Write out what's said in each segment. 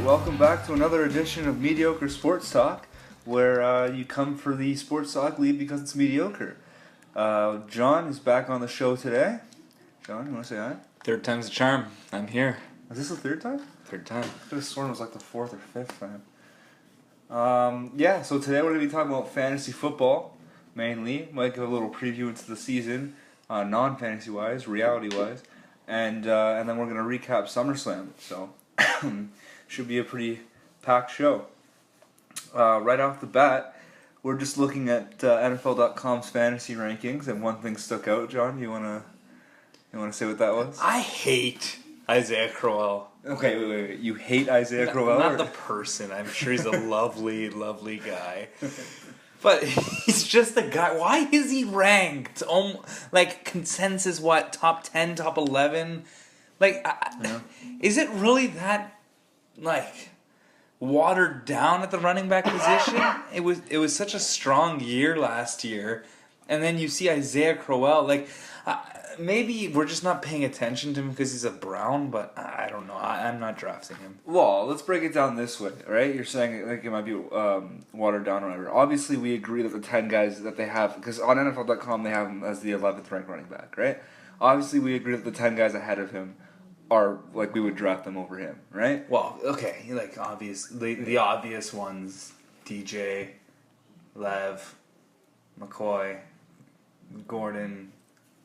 welcome back to another edition of Mediocre Sports Talk, where you come for the sports talk, leave because it's mediocre. John is back on the show today. John, you want to say hi? Third time's a charm. I'm here. Is this the third time? Third time. I could have sworn it was like the fourth or fifth time. So today we're going to be talking about fantasy football, mainly. Might give a little preview into the season, non-fantasy wise, reality wise, and then we're going to recap SummerSlam. So should be a pretty packed show. Right off the bat, we're just looking at NFL.com's fantasy rankings, and one thing stuck out. John, you wanna say what that was? I hate Isaiah Crowell. Okay, wait. You hate Isaiah Crowell? Not the person. I'm sure he's a lovely, lovely guy. But he's just a guy. Why is he ranked? Like, consensus, what? Top 10, top 11? Like, is it really that, like, watered down at the running back position? It was such a strong year last year. And then you see Isaiah Crowell. Like, maybe we're just not paying attention to him because he's a Brown, but I don't know. I'm not drafting him. Well, let's break it down this way, right? You're saying like it might be watered down or whatever. Obviously, we agree that the 10 guys that they have, because on NFL.com they have him as the 11th ranked running back, right? Obviously, we agree that the 10 guys ahead of him are, like, we would draft them over him, right? Well, okay, like, the obvious ones, DJ, Lev, McCoy, Gordon,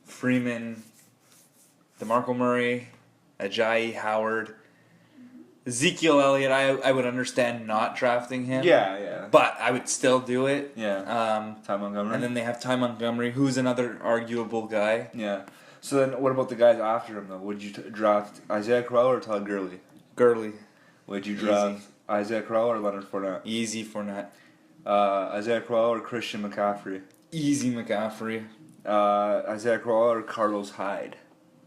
Freeman, DeMarco Murray, Ajayi, Howard, Ezekiel Elliott. I would understand not drafting him. Yeah. But I would still do it. Yeah. Ty Montgomery. And then they have Ty Montgomery, who's another arguable guy. Yeah. So then what about the guys after him, though? Would you draft Isaiah Crowell or Todd Gurley? Gurley. Would you draft Isaiah Crowell or Leonard Fournette? Easy Fournette. Isaiah Crowell or Christian McCaffrey? Easy McCaffrey. Isaiah Crowell or Carlos Hyde?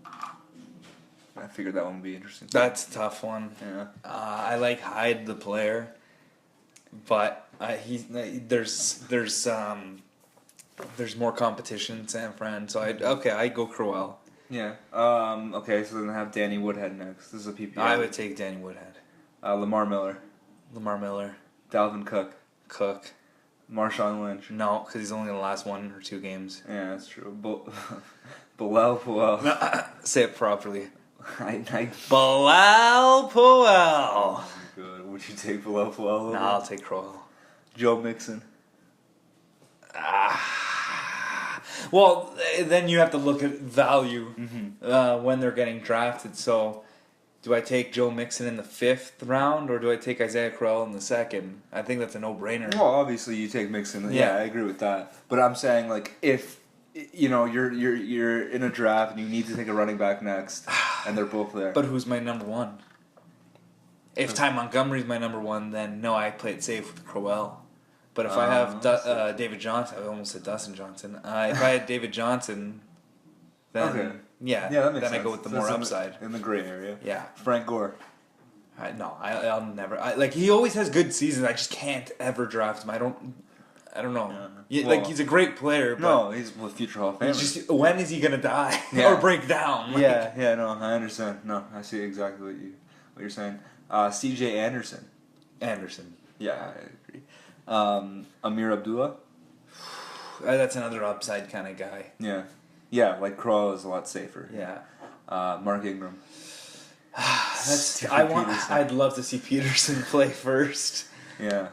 I figured that one would be interesting. That's a tough one. Yeah. I like Hyde, the player, but there's more competition in San Fran, so I'd go Crowell. Yeah. Okay, so then I have Danny Woodhead next. This is a PPR. I would take Danny Woodhead. Lamar Miller. Dalvin Cook. Marshawn Lynch. No, because he's only in the last 1 or 2 games. Yeah, that's true. Bilal Powell. Say it properly. Bilal Powell. Oh, good. Would you take Bilal Powell? No, I'll take Crowell. Joe Mixon. Well, then you have to look at value when they're getting drafted. So, do I take Joe Mixon in the 5th round, or do I take Isaiah Crowell in the 2nd? I think that's a no-brainer. Well, obviously you take Mixon. Yeah, I agree with that. But I'm saying, like, if you're in a draft and you need to take a running back next, and they're both there. But who's my number 1? If Ty Montgomery's my number 1, then no, I play it safe with Crowell. But if I have David Johnson, I almost said Dustin Johnson. If I had David Johnson, then that makes then sense. I go with the more upside. In the gray area. Yeah. Frank Gore. I'll never. He always has good seasons. I just can't ever draft him. I don't know. Yeah. He's a great player. But no, he's a future Hall of Famer. Just when is he gonna die or break down? No, I understand. No, I see exactly what you're saying. C.J. Anderson. Yeah, I agree. Amir Abdullah. That's another upside kind of guy. Yeah, like Crowell is a lot safer. Yeah. Mark Ingram. I'd love to see Peterson play first. Yeah,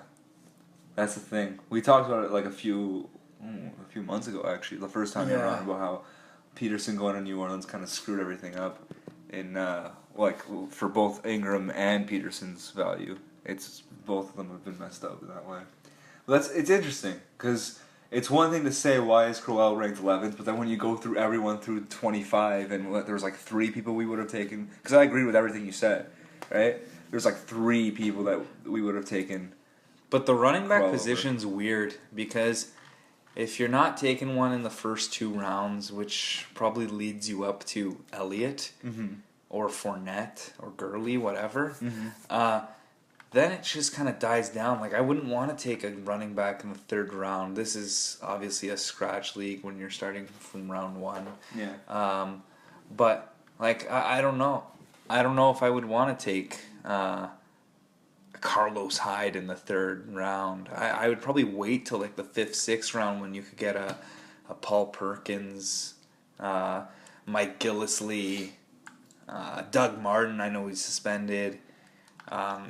that's the thing. We talked about it like a few months ago, actually. The first time you were on, about how Peterson going to New Orleans kind of screwed everything up in for both Ingram and Peterson's value. It's both of them have been messed up in that way. But it's interesting because it's one thing to say why is Crowell ranked 11th, but then when you go through everyone through 25 and there was like 3 people we would have taken, because I agree with everything you said, right? There's like 3 people that we would have taken. But the running back position's weird because if you're not taking one in the first 2 rounds, which probably leads you up to Elliott or Fournette or Gurley, whatever. Then it just kind of dies down. Like, I wouldn't want to take a running back in the 3rd round. This is obviously a scratch league when you're starting from round 1. Yeah. But, like, I don't know. I don't know if I would want to take Carlos Hyde in the 3rd round. I would probably wait till like the 5th, 6th round when you could get a Paul Perkins, Mike Gillislee, Doug Martin. I know he's suspended. A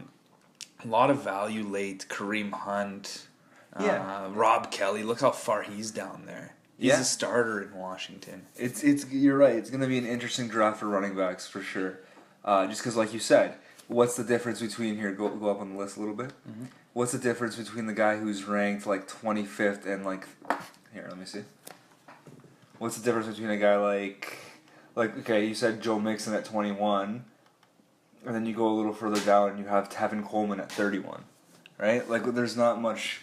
lot of value late. Kareem Hunt, Rob Kelly. Look how far he's down there. He's a starter in Washington. It's you're right. It's going to be an interesting draft for running backs for sure. Just because, like you said, what's the difference between here? Go up on the list a little bit. Mm-hmm. What's the difference between the guy who's ranked like 25th and like here? Let me see. What's the difference between a guy like okay, you said Joe Mixon at 21, and then you go a little further down and you have Tevin Coleman at 31, right? Like there's not much.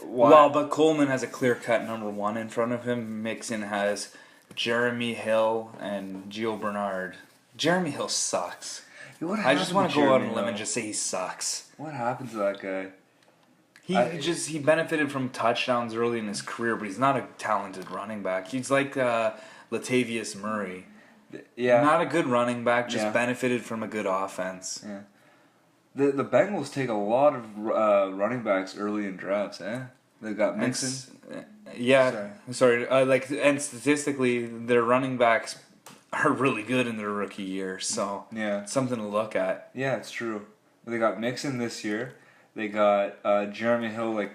Why? Well, but Coleman has a clear-cut number 1 in front of him. Mixon has Jeremy Hill and Gio Bernard. Jeremy Hill sucks. I just want to go out on a limb and just say he sucks. What happened to that guy? He benefited from touchdowns early in his career, but he's not a talented running back. He's like Latavius Murray. Yeah. Not a good running back, just benefited from a good offense. Yeah. The Bengals take a lot of running backs early in drafts, eh? They got Mixon. Sorry. And statistically, their running backs are really good in their rookie year, so something to look at. Yeah, it's true. They got Mixon this year. They got Jeremy Hill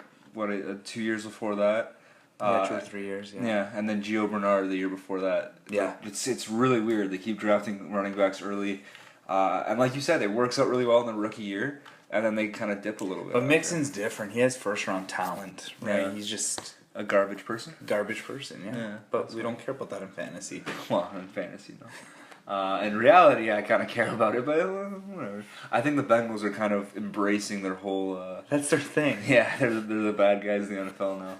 2 years before that. 2 or 3 years. Yeah, and then Gio Bernard the year before that. Yeah, it's really weird. They keep drafting running backs early, and like you said, it works out really well in the rookie year, and then they kind of dip a little bit. But Mixon's different. He has 1st-round talent, right? Yeah. He's just a garbage person. Yeah. But we don't care about that in fantasy. Well, in fantasy, no. In reality, I kind of care about it, but whatever. I think the Bengals are kind of embracing their whole. That's their thing. Yeah, they're the bad guys in the NFL now.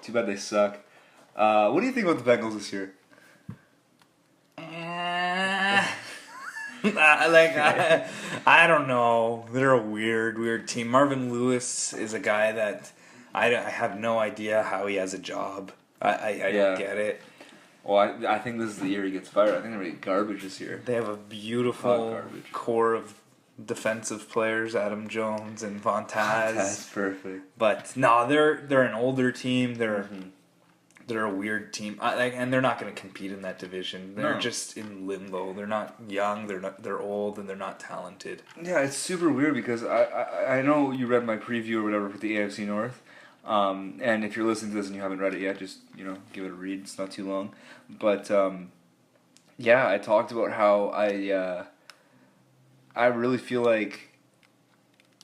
Too bad they suck. What do you think about the Bengals this year? I don't know. They're a weird team. Marvin Lewis is a guy that I have no idea how he has a job. I don't get it. Well, I think this is the year he gets fired. I think they're going to get garbage this year. They have a beautiful core of defensive players, Adam Jones and Vontaz. That's perfect. But no, they're an older team. They're a weird team. And they're not going to compete in that division. They're just in limbo. They're not young. They're old, and they're not talented. Yeah, it's super weird because I know you read my preview or whatever for the AFC North. And if you're listening to this and you haven't read it yet, just give it a read. It's not too long. But I talked about how I really feel like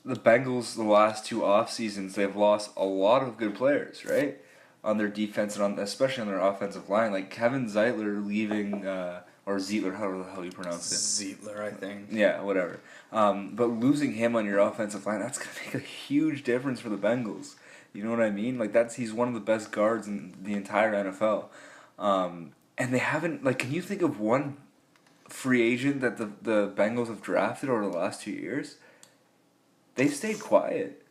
the Bengals the last 2 off seasons they've lost a lot of good players, right? On their defense and especially on their offensive line, like Kevin Zeitler leaving or Zeitler, however the hell you pronounce it. Zeitler, I think. Yeah, whatever. But losing him on your offensive line, that's gonna make a huge difference for the Bengals. You know what I mean? Like he's one of the best guards in the entire NFL. And they haven't can you think of one free agent that the Bengals have drafted over the last 2 years? They've stayed quiet.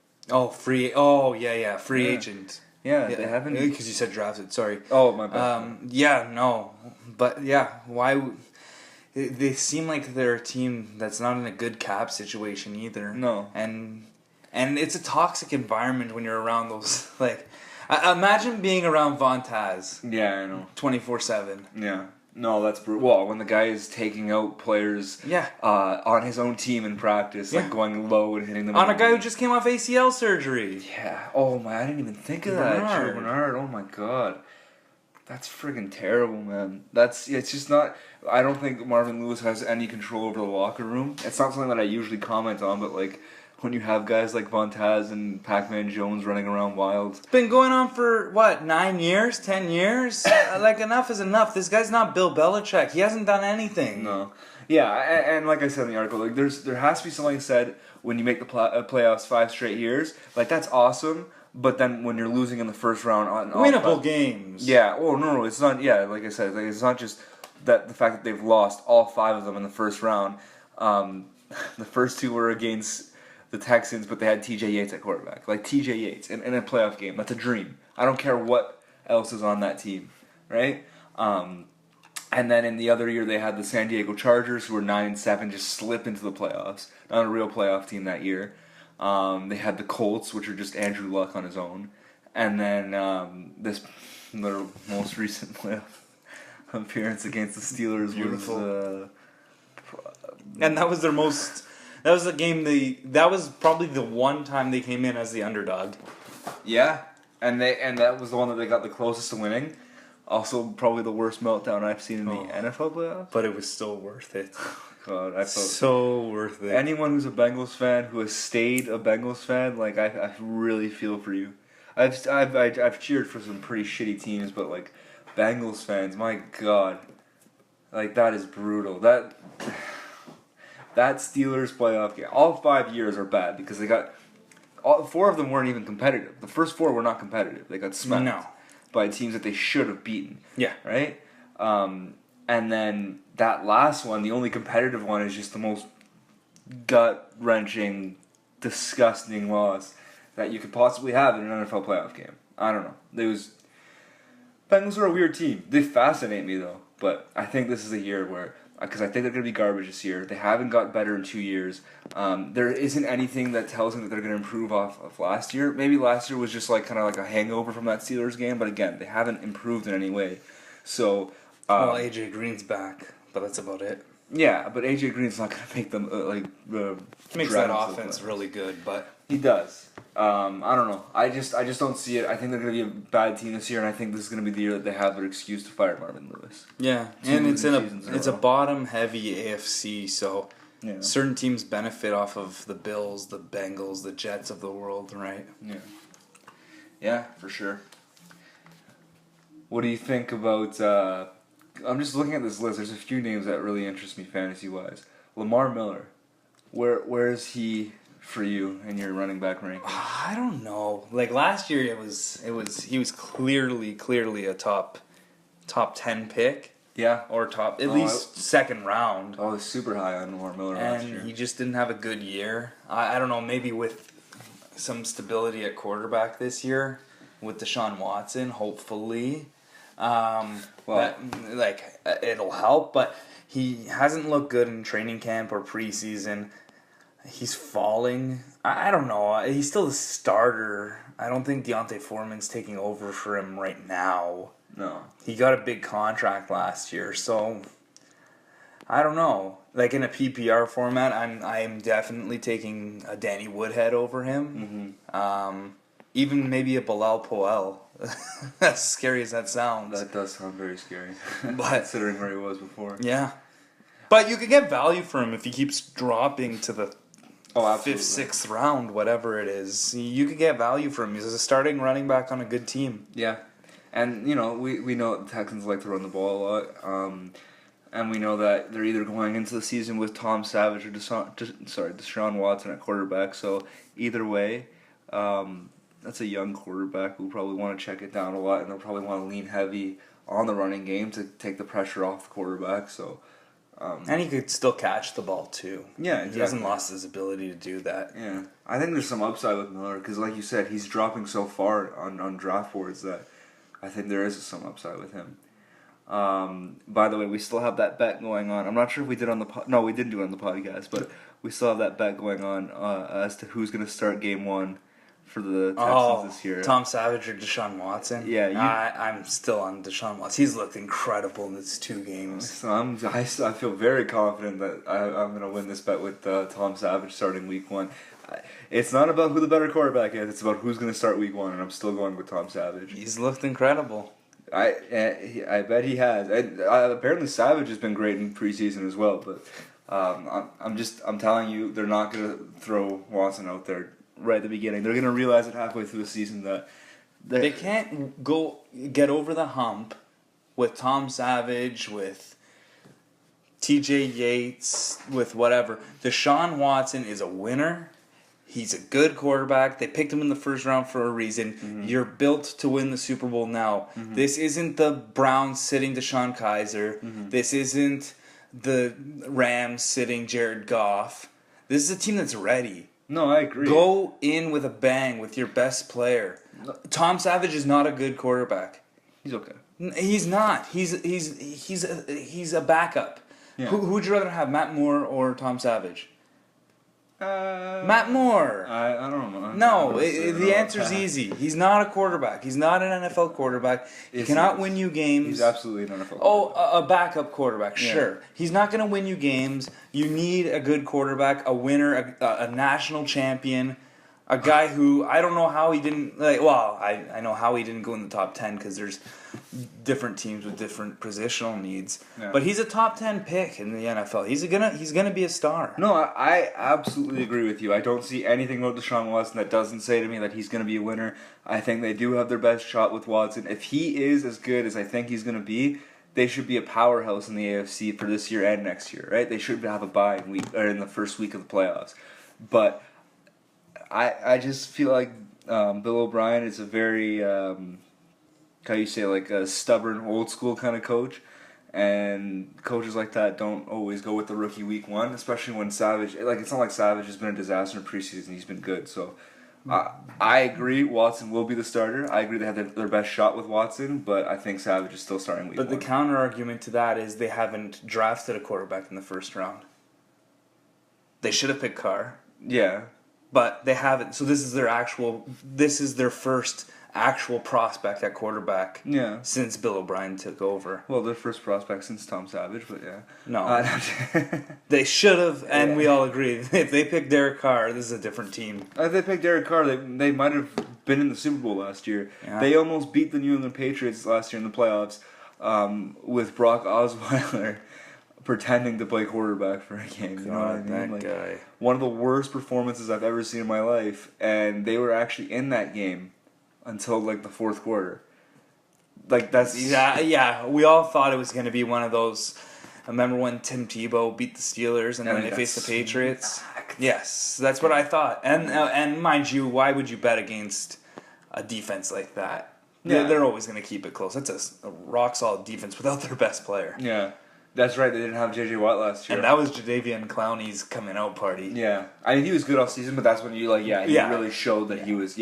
Free agent. Yeah, they haven't. Because you said drafted, sorry. Oh, my bad. But why? They seem like they're a team that's not in a good cap situation either. No. And it's a toxic environment when you're around those, imagine being around Vontaz. Yeah, I know. 24/7. Yeah. No, that's brutal. Well, when the guy is taking out players on his own team in practice, going low and hitting them. On a guy who just came off ACL surgery. Yeah. Oh, my, I didn't even think of that. Joe Bernard. Oh, my God. That's friggin' terrible, man. It's just not... I don't think Marvin Lewis has any control over the locker room. It's not something that I usually comment on, but, when you have guys like Vontaz and Pac-Man Jones running around wild. It's been going on for, 9 years? 10 years? Enough is enough. This guy's not Bill Belichick. He hasn't done anything. No. Yeah, and like I said in the article, there has to be something said when you make the playoffs 5 straight years. That's awesome, but then when you're losing in the first round on... Winnable games. Yeah, no, it's not... Yeah, like I said, it's not just that the fact that they've lost all 5 of them in the first round. The first 2 were against... the Texans, but they had TJ Yates at quarterback. TJ Yates in a playoff game. That's a dream. I don't care what else is on that team, right? And then in the other year, they had the San Diego Chargers, who were 9-7, just slip into the playoffs. Not a real playoff team that year. They had the Colts, which are just Andrew Luck on his own. And then their most recent playoff appearance against the Steelers was... and that was their most... That was the game that was probably the one time they came in as the underdog. Yeah, and that was the one that they got the closest to winning. Also, probably the worst meltdown I've seen in the NFL playoffs. But it was still worth it. God, I felt so worth it. Anyone who's a Bengals fan, who has stayed a Bengals fan, like I really feel for you. I've cheered for some pretty shitty teams, but like Bengals fans, my God, like that is brutal. That Steelers playoff game, all 5 years are bad because they got 4 of them weren't even competitive. The first 4 were not competitive. They got smacked by teams that they should have beaten. Yeah. Right? And then that last one, the only competitive one, is just the most gut-wrenching, disgusting loss that you could possibly have in an NFL playoff game. I don't know. Bengals are a weird team. They fascinate me, though. But I think this is a year where... Because I think they're going to be garbage this year. They haven't got better in 2 years. There isn't anything that tells me that they're going to improve off of last year. Maybe last year was just like kind of like a hangover from that Steelers game. But again, they haven't improved in any way. So... well, AJ Green's back, but that's about it. Yeah, but AJ Green's not going to make them makes that offense really good, but he does. I don't know. I just don't see it. I think they're going to be a bad team this year, and I think this is going to be the year that they have their excuse to fire Marvin Lewis. Yeah, and it's a bottom heavy AFC, so certain teams benefit off of the Bills, the Bengals, the Jets of the world, right? Yeah, for sure. What do you think about? I'm just looking at this list. There's a few names that really interest me fantasy-wise. Lamar Miller, where is he for you in your running back ranking? I don't know. Like last year, he was clearly a top 10 pick. Yeah, or top at least second round. I was super high on Lamar Miller last year. And he just didn't have a good year. I don't know. Maybe with some stability at quarterback this year with Deshaun Watson, hopefully. It'll help, but he hasn't looked good in training camp or preseason. He's falling. I don't know. He's still the starter. I don't think Deontay Foreman's taking over for him right now. No. He got a big contract last year, so I don't know. Like in a PPR format, I'm definitely taking a Danny Woodhead over him. Mm-hmm. Even maybe a Bilal Powell. As scary as that sounds. That does sound very scary. But considering where he was before. Yeah. But you could get value for him if he keeps dropping to the 5th, 6th round, whatever it is. You could get value for him. He's a starting running back on a good team. Yeah. And, we know the Texans like to run the ball a lot. And we know that they're either going into the season with Tom Savage or Deshaun Watson at quarterback. So either way, that's a young quarterback who probably want to check it down a lot, and they'll probably want to lean heavy on the running game to take the pressure off the quarterback. So, and he could still catch the ball too. Yeah, exactly. He hasn't lost his ability to do that. Yeah, I think there's some upside with Miller because, like you said, he's dropping so far on draft boards that I think there is some upside with him. By the way, we still have that bet going on. I'm not sure if we did on the no, we didn't do it on the podcast, but we still have that bet going on as to who's going to start game 1 for the Texans this year. Tom Savage or Deshaun Watson? Yeah, I'm still on Deshaun Watson. He's looked incredible in these 2 games. So I feel very confident that I'm going to win this bet with Tom Savage starting week 1. It's not about who the better quarterback is. It's about who's going to start week 1, and I'm still going with Tom Savage. He's looked incredible. I bet he has. Apparently Savage has been great in preseason as well, but I'm telling you, they're not going to throw Watson out there right at the beginning. They're going to realize it halfway through the season that they can't get over the hump with Tom Savage, with TJ Yates, with whatever. Deshaun Watson is a winner. He's a good quarterback. They picked him in the first round for a reason. Mm-hmm. You're built to win the Super Bowl now. Mm-hmm. This isn't the Browns sitting Deshaun Kaiser. Mm-hmm. This isn't the Rams sitting Jared Goff. This is a team that's ready. No, I agree. Go in with a bang with your best player. Tom Savage is not a good quarterback. He's okay. He's not. He's a backup. Yeah. Who'd you rather have, Matt Moore or Tom Savage? Matt Moore. I don't know. No, the answer's easy. He's not a quarterback. He's not an NFL quarterback. He cannot win you games. He's absolutely an NFL quarterback. A backup quarterback, sure. He's not going to win you games. You need a good quarterback, a winner, a national champion, a guy who I don't know how he didn't I know how he didn't go in the top 10 because there's different teams with different positional needs. Yeah. But he's a top 10 pick in the NFL. He's gonna be a star. No, I absolutely agree with you. I don't see anything about Deshaun Watson that doesn't say to me that he's gonna be a winner. I think they do have their best shot with Watson. If he is as good as I think he's gonna be, they should be a powerhouse in the AFC for this year and next year, right? They should have a bye in the first week of the playoffs. But I just feel like Bill O'Brien is a very a stubborn, old school kind of coach, and coaches like that don't always go with the rookie week one, especially when Savage. It's not like Savage has been a disaster in preseason; he's been good. So I agree, Watson will be the starter. I agree they have their best shot with Watson, but I think Savage is still starting week one. But the counter argument to that is they haven't drafted a quarterback in the first round. They should have picked Carr. Yeah. But they haven't. So this is their first actual prospect at quarterback since Bill O'Brien took over. Well, their first prospect since Tom Savage, but yeah. No. They should have, and we all agree. If they picked Derek Carr, this is a different team. If they picked Derek Carr, they might have been in the Super Bowl last year. Yeah. They almost beat the New England Patriots last year in the playoffs with Brock Osweiler pretending to play quarterback for a game. You know what I mean? That guy. One of the worst performances I've ever seen in my life, and they were actually in that game until the fourth quarter. That's we all thought it was going to be one of those. I remember when Tim Tebow beat the Steelers and then they faced the Patriots. Yes, that's what I thought. And mind you, why would you bet against a defense like that? Yeah. They're always going to keep it close. That's a rock solid defense without their best player. Yeah. That's right, they didn't have J.J. Watt last year. And that was Jadeveon Clowney's coming out party. Yeah. I mean, he was good all season, but that's when he really showed that he was,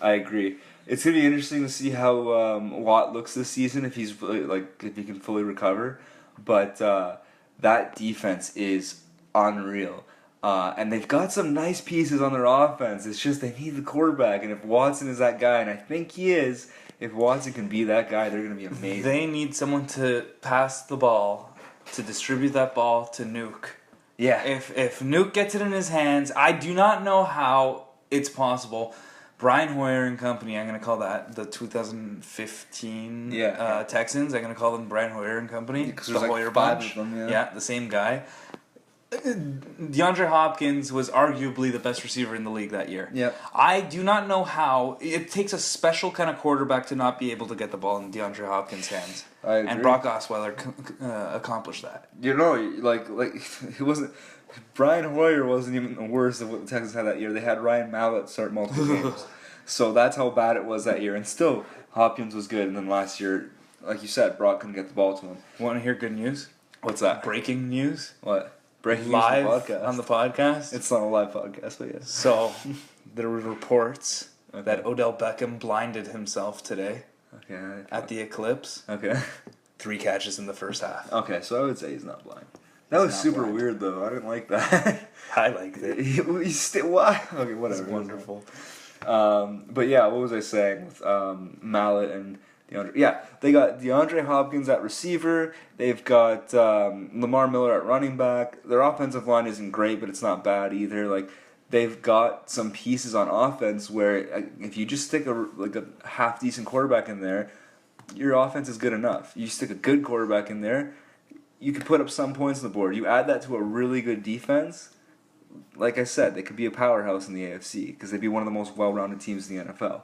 I agree. It's going to be interesting to see how Watt looks this season, if he's if he can fully recover. But that defense is unreal. And they've got some nice pieces on their offense. It's just they need the quarterback. And if Watson is that guy, and I think he is, if Watson can be that guy, they're going to be amazing. They need someone to pass the ball, to distribute that ball to Nuke. Yeah. If Nuke gets it in his hands, I do not know how it's possible. Brian Hoyer and company, I'm going to call that the 2015 Texans. I'm going to call them Brian Hoyer and company. Because there's Hoyer bunch. Of them, yeah, the same guy. DeAndre Hopkins was arguably the best receiver in the league that year. Yep. I do not know how. It takes a special kind of quarterback to not be able to get the ball in DeAndre Hopkins' hands. I agree. And Brock Osweiler accomplished that. You know, it wasn't. Brian Hoyer wasn't even the worst of what the Texans had that year. They had Ryan Mallett start multiple games. So that's how bad it was that year. And still, Hopkins was good. And then last year, like you said, Brock couldn't get the ball to him. Want to hear good news? What's that? Breaking news? What? Breaking live news on the podcast? It's not a live podcast, but yes. So, there were reports that Odell Beckham blinded himself today at the Eclipse. Okay. 3 catches in the first half. Okay, so I would say he's not blind. That was super weird, though. I didn't like that. I liked it. Why? Okay, whatever. It's wonderful. But yeah, what was I saying with Mallett and DeAndre? Yeah, they got DeAndre Hopkins at receiver. They've got Lamar Miller at running back. Their offensive line isn't great, but it's not bad either. They've got some pieces on offense where if you just stick a half decent quarterback in there, your offense is good enough. You stick a good quarterback in there, you could put up some points on the board. You add that to a really good defense, like I said, they could be a powerhouse in the AFC because they'd be one of the most well-rounded teams in the NFL.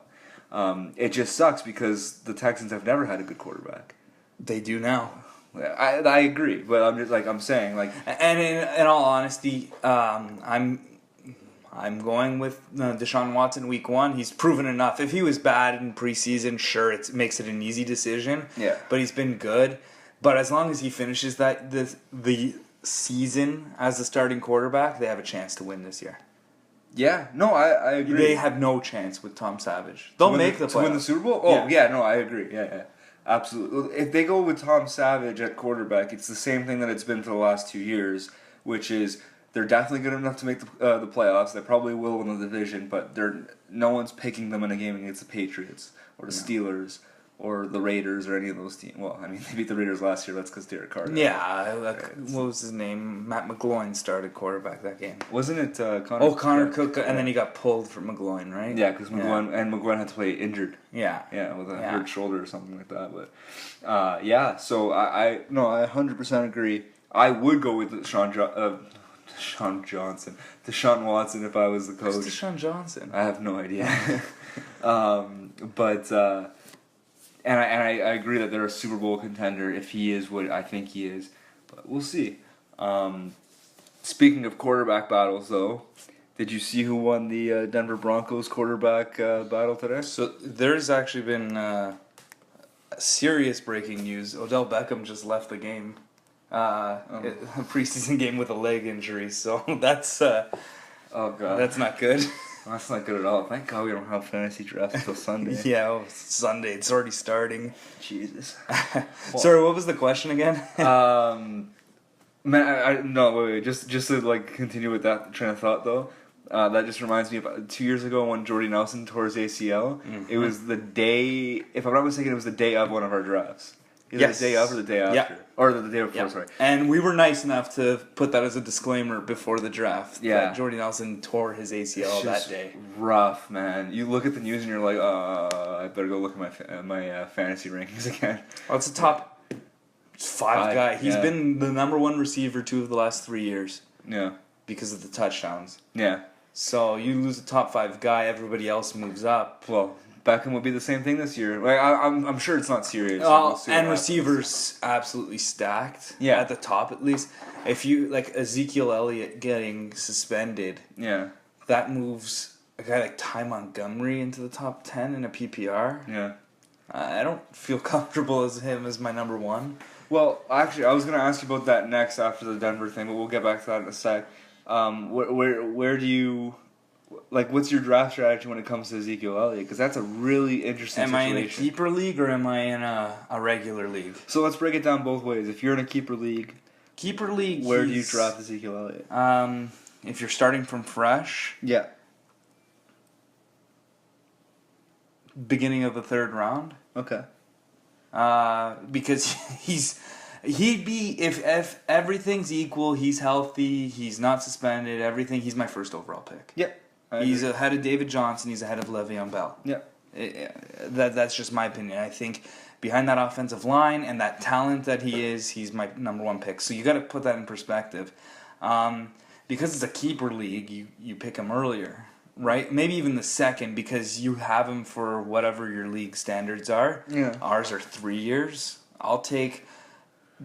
It just sucks because the Texans have never had a good quarterback. They do now. I agree, but I'm just I'm saying And in all honesty, I'm going with Deshaun Watson week 1. He's proven enough. If he was bad in preseason, sure, it makes it an easy decision. Yeah. But he's been good. But as long as he finishes the season as the starting quarterback, they have a chance to win this year. Yeah, no, I agree. They have no chance with Tom Savage. They'll make the playoffs. To win the Super Bowl? Oh, yeah, no, I agree. Yeah, absolutely. If they go with Tom Savage at quarterback, it's the same thing that it's been for the last 2 years, which is They're definitely good enough to make the playoffs. They probably will win the division, but no one's picking them in a game against the Patriots or the Steelers or the Raiders or any of those teams. Well, I mean, they beat the Raiders last year. That's because Derek Carr. Yeah, what was his name? Matt McGloin started quarterback that game. Wasn't it Connor? Oh, Connor Cook, and then he got pulled for McGloin, right? Yeah, because McGloin had to play injured. Yeah. Yeah, with a hurt shoulder or something like that. But yeah, so I 100% agree. I would go with Deshaun Watson if I was the coach. Who's Deshaun Johnson? I have no idea. And I agree that they're a Super Bowl contender if he is what I think he is. But we'll see. Speaking of quarterback battles, though, did you see who won the Denver Broncos quarterback battle today? So there's actually been serious breaking news. Odell Beckham just left the game. A preseason game with a leg injury. So that's oh god, that's not good. That's not good at all. Thank God we don't have fantasy drafts until Sunday. Yeah, Sunday. It's already starting. Jesus. Sorry, what was the question again? Wait. Just to like continue with that train of thought though. That just reminds me of 2 years ago when Jordy Nelson tore his ACL. Mm-hmm. It was the day, if I'm not mistaken, it was the day of one of our drafts. Either the day of or the day after. Yeah. Or the day before, sorry. And we were nice enough to put that as a disclaimer before the draft. Yeah. That Jordy Nelson tore his ACL that day. Rough, man. You look at the news and you're like, I better go look at my fantasy rankings again. Well, it's a top 5 guy. He's been the number 1 receiver 2 of the last 3 years. Yeah. Because of the touchdowns. Yeah. So you lose a top 5 guy, everybody else moves up. Well, Beckham would be the same thing this year. Like I'm sure it's not serious. And receivers absolutely stacked. Yeah. At the top at least. If you like Ezekiel Elliott getting suspended. Yeah. That moves a guy like Ty Montgomery into the top 10 in a PPR. Yeah. I don't feel comfortable as him as my number 1. Well, actually, I was going to ask you about that next after the Denver thing, but we'll get back to that in a sec. Where do you... Like, what's your draft strategy when it comes to Ezekiel Elliott? Because that's a really interesting situation. Am I in a keeper league or am I in a regular league? So let's break it down both ways. If you're in a keeper league, where do you draft Ezekiel Elliott? If you're starting from fresh, yeah, beginning of the 3rd round. Okay. Because he'd be if everything's equal, he's healthy, he's not suspended, everything. He's my first overall pick. Yep. He's ahead of David Johnson. He's ahead of Le'Veon Bell. Yeah. That's just my opinion. I think behind that offensive line and that talent that he is, he's my number 1 pick. So you got to put that in perspective. Because it's a keeper league, you pick him earlier, right? Maybe even the 2nd because you have him for whatever your league standards are. Yeah. Ours are 3 years. I'll take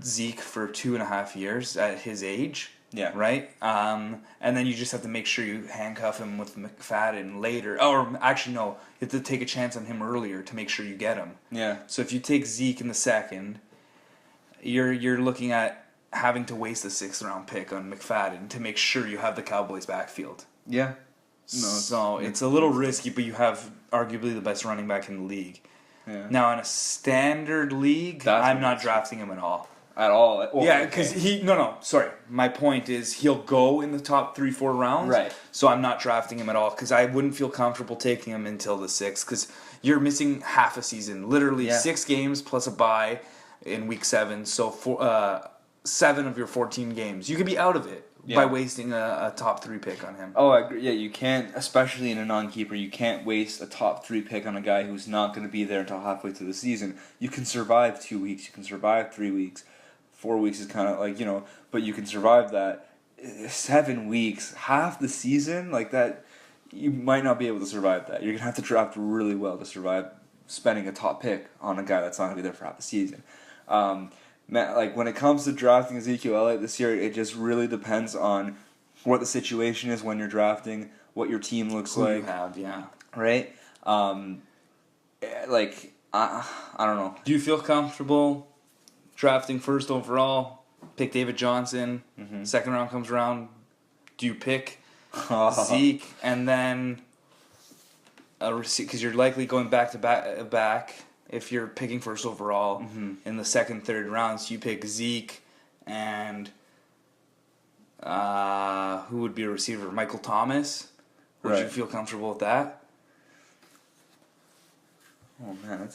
Zeke for 2.5 years at his age. Yeah. Right? And then you just have to make sure you handcuff him with McFadden later. Or actually, no. You have to take a chance on him earlier to make sure you get him. Yeah. So if you take Zeke in the 2nd, you're looking at having to waste a 6th round pick on McFadden to make sure you have the Cowboys backfield. Yeah. So it's a little risky, but you have arguably the best running back in the league. Yeah. Now, in a standard league, I'm not drafting him at all. At all? Oh, yeah, because sorry. My point is he'll go in the top 3-4 rounds. Right. So I'm not drafting him at all because I wouldn't feel comfortable taking him until the 6th because you're missing half a season. Literally 6 games plus a bye in week 7. So 7 of your 14 games. You could be out of it by wasting a top 3 pick on him. Oh, I agree. Yeah, you can't, especially in a non-keeper, you can't waste a top 3 pick on a guy who's not going to be there until halfway through the season. You can survive 2 weeks. You can survive 3 weeks. 4 weeks is kind of like, but you can survive that. 7 weeks, half the season, like that, you might not be able to survive that. You're going to have to draft really well to survive spending a top pick on a guy that's not going to be there for half the season. Like when it comes to drafting Ezekiel Elliott this year, it just really depends on what the situation is when you're drafting, what your team looks like. You have, yeah. Right? I don't know. Do you feel comfortable drafting 1st overall, pick David Johnson, 2nd round comes around, do you pick Zeke, and then because you're likely going back to back if you're picking 1st overall in the 2nd, 3rd rounds, you pick Zeke and Who would be a receiver? Michael Thomas? Would you feel comfortable with that? Oh man,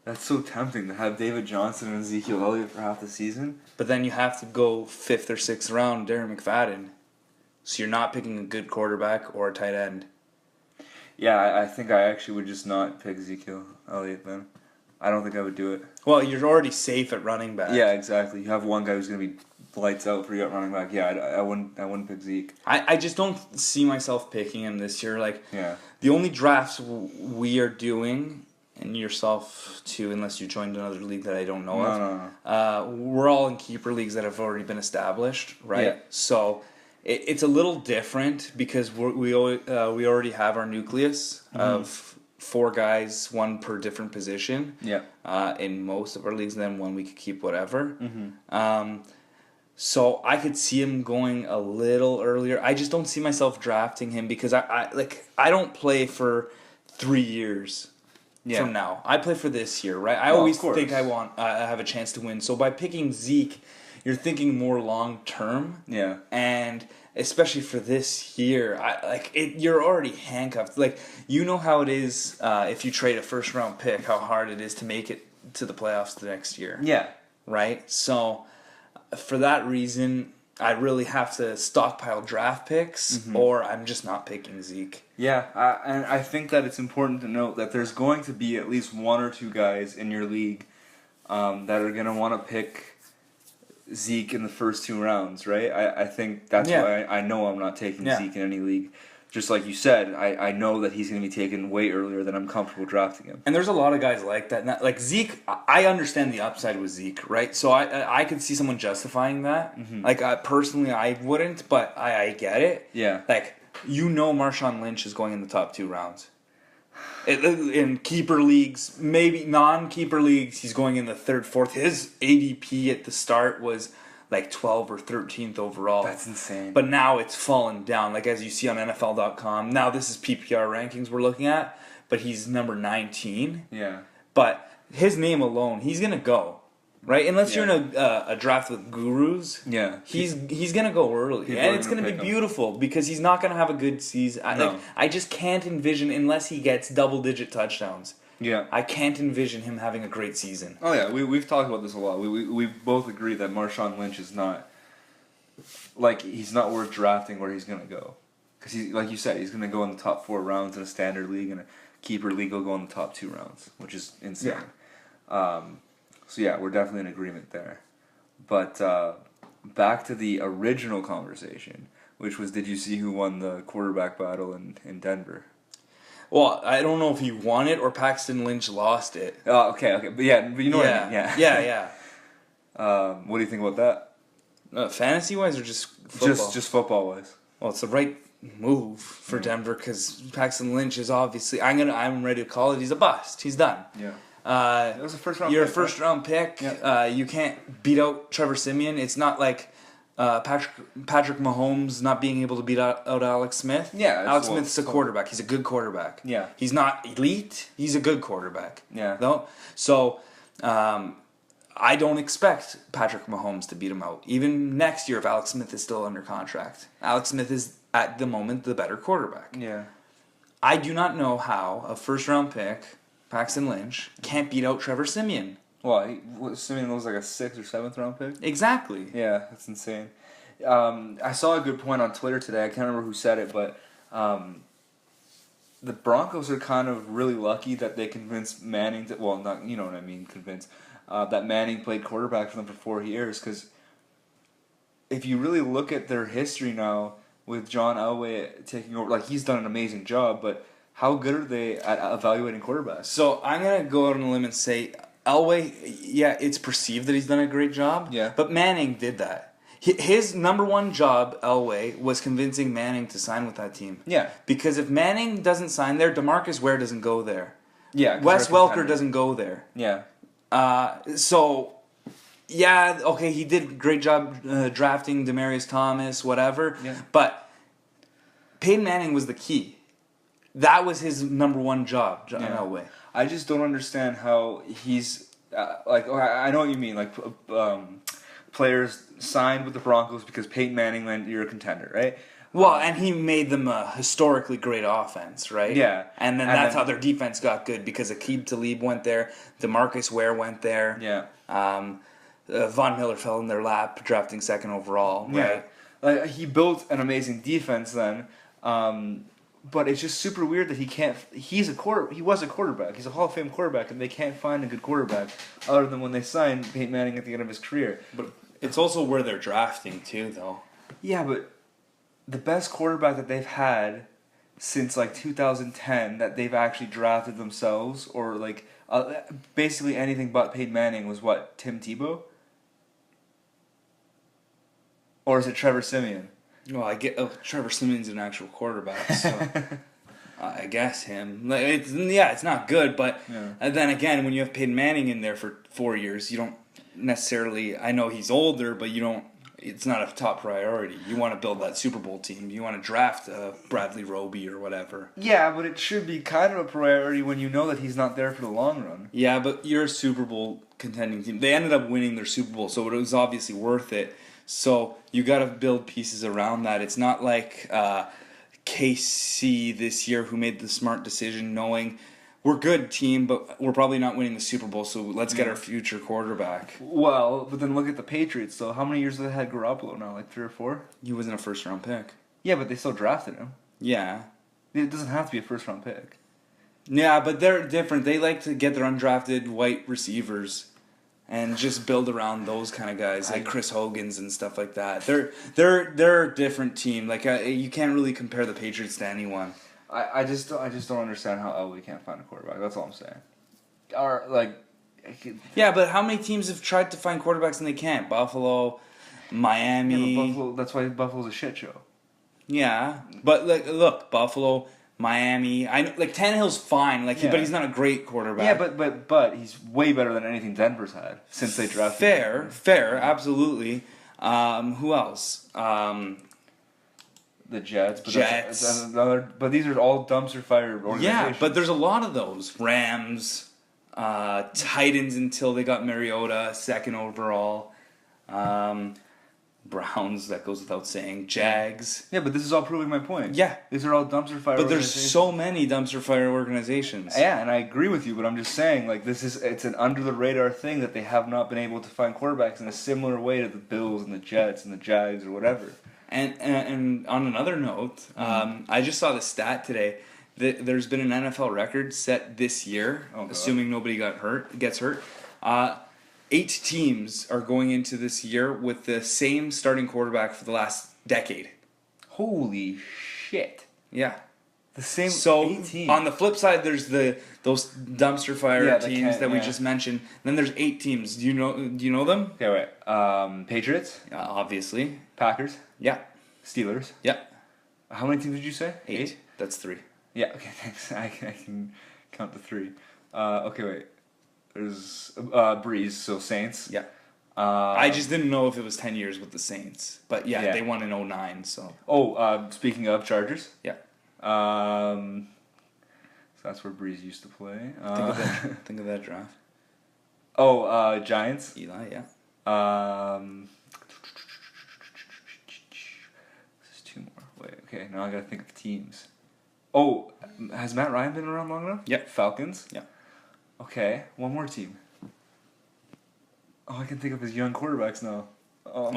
that's so tempting to have David Johnson and Ezekiel Elliott for half the season. But then you have to go 5th or 6th round, Darren McFadden. So you're not picking a good quarterback or a tight end. Yeah, I think I actually would just not pick Ezekiel Elliott then. I don't think I would do it. Well, you're already safe at running back. Yeah, exactly. You have one guy who's going to be lights out for you at running back. Yeah, I wouldn't pick Zeke. I just don't see myself picking him this year. Like, yeah. The only drafts we are doing, and yourself too, unless you joined another league that I don't know of. No. We're all in keeper leagues that have already been established, right? Yeah. So it's a little different because we already have our nucleus of 4 guys, 1 per different position. Yeah. In most of our leagues, and then 1 we could keep whatever. So I could see him going a little earlier. I just don't see myself drafting him because I don't play for 3 years from now. I play for this year, right? I always think I have a chance to win. So by picking Zeke, you're thinking more long term. Yeah. And especially for this year, you're already handcuffed. Like, you know how it is if you trade a first round pick, how hard it is to make it to the playoffs the next year. Yeah. Right? So for that reason, I really have to stockpile draft picks, or I'm just not picking Zeke. Yeah, and I think that it's important to note that there's going to be at least 1 or 2 guys in your league that are going to want to pick Zeke in the first 2 rounds, right? I think that's why I know I'm not taking Zeke in any league. Just like you said, I know that he's going to be taken way earlier than I'm comfortable drafting him. And there's a lot of guys like that. Like Zeke, I understand the upside with Zeke, right? So I could see someone justifying that. Like, personally, I wouldn't, but I get it. Yeah. Like, Marshawn Lynch is going in the top 2 rounds. In keeper leagues, maybe non-keeper leagues, he's going in the 3rd, 4th. His ADP at the start was like 12th or 13th overall. That's insane. But now it's fallen down, like as you see on NFL.com. Now this is PPR rankings we're looking at, but he's number 19. Yeah. But his name alone, he's going to go, right? Unless you're in a draft with gurus, he's going to go early. And it's going to be beautiful because he's not going to have a good season. I just can't envision, unless he gets double-digit touchdowns. Yeah, I can't envision him having a great season. Oh yeah, we've talked about this a lot. We both agree that Marshawn Lynch is not, like, he's not worth drafting where he's gonna go, because he's, like you said, he's gonna go in the top 4 rounds in a standard league, and a keeper league will go in the top 2 rounds, which is insane. Yeah. So yeah, we're definitely in agreement there. But back to the original conversation, which was, did you see who won the quarterback battle in Denver? Well, I don't know if he won it or Paxton Lynch lost it. Oh, okay. But you know what I mean. Yeah. What do you think about that? Fantasy-wise or just football? Just football-wise. Well, it's the right move for Denver because Paxton Lynch is obviously, I'm ready to call it, he's a bust. He's done. Yeah. It was a first-round pick. You're a first-round pick. Yeah. You can't beat out Trevor Siemian. It's not like Patrick Mahomes not being able to beat out Alex Smith. Yeah, Alex Smith's a quarterback. He's a good quarterback. Yeah. He's not elite. He's a good quarterback. Yeah. No? So, I don't expect Patrick Mahomes to beat him out. Even next year if Alex Smith is still under contract. Alex Smith is, at the moment, the better quarterback. Yeah. I do not know how a first-round pick, Paxton Lynch, can't beat out Trevor Siemian. Well, Simeon was like a 6th or 7th round pick. Exactly. Yeah, that's insane. I saw a good point on Twitter today. I can't remember who said it, but the Broncos are kind of really lucky that they convinced Manning to, well, not, you know what I mean, convinced, that Manning played quarterback for them for 4 years. Because if you really look at their history now with John Elway taking over, like, he's done an amazing job, but how good are they at evaluating quarterbacks? So I'm going to go out on a limb and say Elway, yeah, it's perceived that he's done a great job. Yeah. But Manning did that. His number one job, Elway, was convincing Manning to sign with that team. Yeah. Because if Manning doesn't sign there, DeMarcus Ware doesn't go there. Yeah. Wes Welker doesn't go there. Yeah. So, yeah, okay, he did a great job drafting Demaryius Thomas, whatever. Yeah. But Peyton Manning was the key. That was his number one job, John Elway. I just don't understand how he's I know what you mean, like players signed with the Broncos because Peyton Manning meant you're a contender, right? Well, and he made them a historically great offense, right? Yeah. And that's how their defense got good, because Aqib Talib went there, DeMarcus Ware went there. Yeah. Von Miller fell in their lap, drafting second overall, right? Yeah. He built an amazing defense then, but it's just super weird that he can't. He was a quarterback. He's a Hall of Fame quarterback, and they can't find a good quarterback other than when they signed Peyton Manning at the end of his career. But it's also where they're drafting too, though. Yeah, but the best quarterback that they've had since like 2010 that they've actually drafted themselves, or like basically anything but Peyton Manning, was what, Tim Tebow? Or is it Trevor Siemian? Well, I get Trevor Siemian's an actual quarterback, so I guess him. It's not good, but then again, when you have Peyton Manning in there for 4 years, you don't necessarily. I know he's older, but you don't. It's not a top priority. You want to build that Super Bowl team. You want to draft Bradley Roby or whatever. Yeah, but it should be kind of a priority when you know that he's not there for the long run. Yeah, but you're a Super Bowl contending team. They ended up winning their Super Bowl, so it was obviously worth it. So you got to build pieces around that. It's not like KC this year, who made the smart decision knowing we're a good team, but we're probably not winning the Super Bowl, so let's get our future quarterback. Well, but then look at the Patriots, though. How many years have they had Garoppolo now? Like 3 or 4? He wasn't a first-round pick. Yeah, but they still drafted him. Yeah. It doesn't have to be a first-round pick. Yeah, but they're different. They like to get their undrafted white receivers and just build around those kind of guys, like Chris Hogan's and stuff like that. They're a different team. Like you can't really compare the Patriots to anyone. I just don't understand how LA can't find a quarterback. That's all I'm saying. Or yeah, but how many teams have tried to find quarterbacks and they can't? Buffalo, Miami. Yeah, but Buffalo. That's why Buffalo's a shit show. Yeah, but look, Buffalo, Miami. I know, Tannehill's fine. But he's not a great quarterback. Yeah, but he's way better than anything Denver's had since they drafted him. Fair, absolutely. Who else? The Jets. But Jets. But these are all dumpster fire organizations. Yeah, but there's a lot of those. Rams, Titans until they got Mariota, second overall. Browns, that goes without saying. Jags. Yeah, but this is all proving my point. Yeah. These are all dumpster fire But there's so many dumpster fire organizations. Yeah, and I agree with you, but I'm just saying, it's an under-the-radar thing that they have not been able to find quarterbacks in a similar way to the Bills and the Jets and the Jags or whatever. And on another note, I just saw the stat today that there's been an NFL record set this year, assuming nobody gets hurt. 8 teams are going into this year with the same starting quarterback for the last decade. Holy shit! Yeah, the same. So 8 teams. On the flip side, there's those dumpster fire teams that we just mentioned. Then there's 8 teams. Do you know them? Okay, wait. Patriots. Obviously. Packers. Yeah. Steelers. Yeah. How many teams did you say? 8. That's 3. Yeah. Okay. Thanks. I can count to 3. Okay. Wait. There's Breeze. So Saints. Yeah. I just didn't know if it was 10 years with the Saints, but they won in 2009. So. Speaking of Chargers. Yeah. So that's where Breeze used to play. Think of that draft. Giants. Eli. Yeah. This is 2 more. Wait. Okay. Now I gotta think of teams. Has Matt Ryan been around long enough? Yep. Falcons. Yeah. Okay. One more team. I can think of his young quarterbacks now.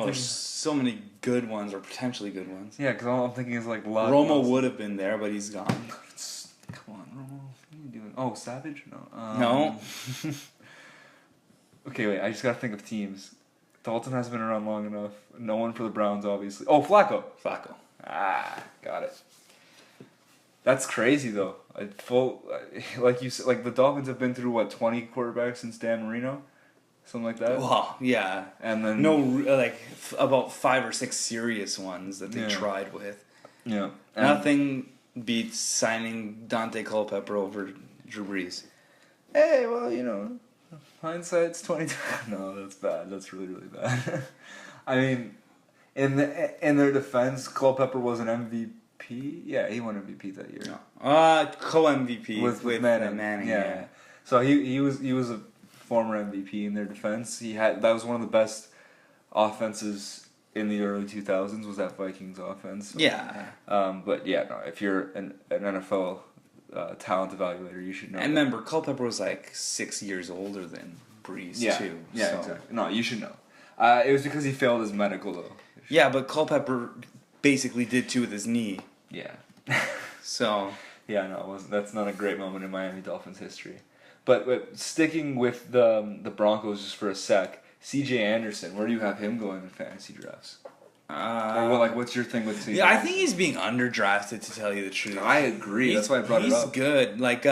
There's so many good ones, or potentially good ones. Yeah, because all I'm thinking is Romo would have been there, but he's gone. Come on, Romo. What are you doing? Savage? No. No. Okay, wait. I just gotta think of teams. Dalton hasn't been around long enough. No one for the Browns, obviously. Flacco. Got it. That's crazy though. Like you said, the Dolphins have been through 20 quarterbacks since Dan Marino. Something like that. Well, yeah, and then about 5 or 6 serious ones that they tried with. Yeah, nothing beats signing Dante Culpepper over Drew Brees. Hey, well, hindsight's 20. No, that's bad. That's really, really bad. I mean, in their defense, Culpepper was an MVP. Yeah, he won MVP that year. No. Co-MVP with Manning. Yeah. So he was a former MVP in their defense. That was one of the best offenses in the early 2000s was that Vikings offense. Yeah. But yeah, no, if you're an NFL talent evaluator, you should know. And remember, Culpepper was like 6 years older than Breeze, too. Yeah, so. exactly. No, you should know. It was because he failed his medical, though. Yeah, but Culpepper basically did too with his knee. Yeah. So. Yeah, no, it wasn't. That's not a great moment in Miami Dolphins history. But sticking with the Broncos just for a sec, C.J. Anderson, where do you have him going in fantasy drafts? What's your thing with C.J. Yeah, I think he's being underdrafted, to tell you the truth. I agree. That's why I brought it up. He's good. Like,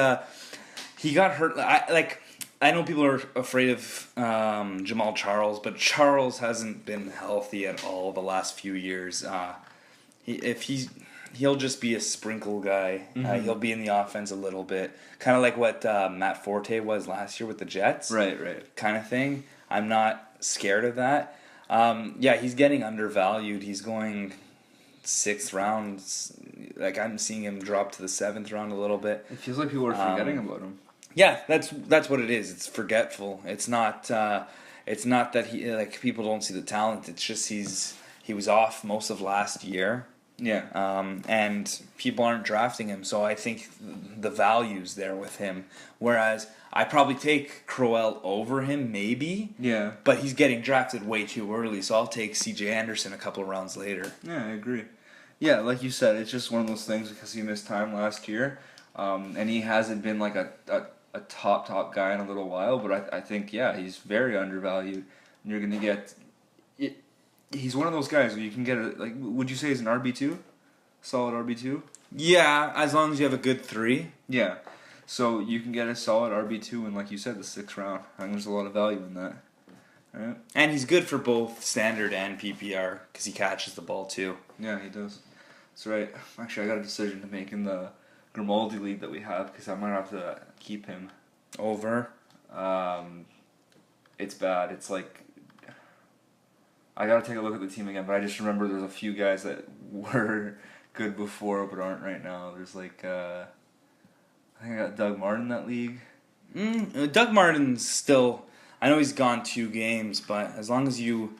he got hurt. I know people are afraid of Jamal Charles, but Charles hasn't been healthy at all the last few years. He'll just be a sprinkle guy. Mm-hmm. He'll be in the offense a little bit, kind of like what Matt Forte was last year with the Jets. Right. Kind of thing. I'm not scared of that. He's getting undervalued. He's going 6th round. Like, I'm seeing him drop to the 7th round a little bit. It feels like people are forgetting about him. Yeah, that's what it is. It's forgetful. It's not that people don't see the talent. It's just he was off most of last year. Yeah. And people aren't drafting him, so I think the value's there with him. Whereas I probably take Crowell over him, maybe. Yeah. But he's getting drafted way too early, so I'll take C.J. Anderson a couple of rounds later. Yeah, I agree. Yeah, like you said, it's just one of those things because he missed time last year, and he hasn't been like a top guy in a little while. But I think he's very undervalued. And you're gonna get. He's one of those guys where you can get would you say he's an RB2? Solid RB2? Yeah, as long as you have a good 3. Yeah. So you can get a solid RB2 in, like you said, the 6th round. I think there's a lot of value in that. Right? And he's good for both standard and PPR because he catches the ball too. Yeah, he does. That's right. Actually, I got a decision to make in the Grimaldi league that we have because I might have to keep him. Over? It's bad. It's like... I gotta take a look at the team again, but I just remember there's a few guys that were good before but aren't right now. There's I think I got Doug Martin in that league. Doug Martin's still... I know he's gone 2 games, but as long as you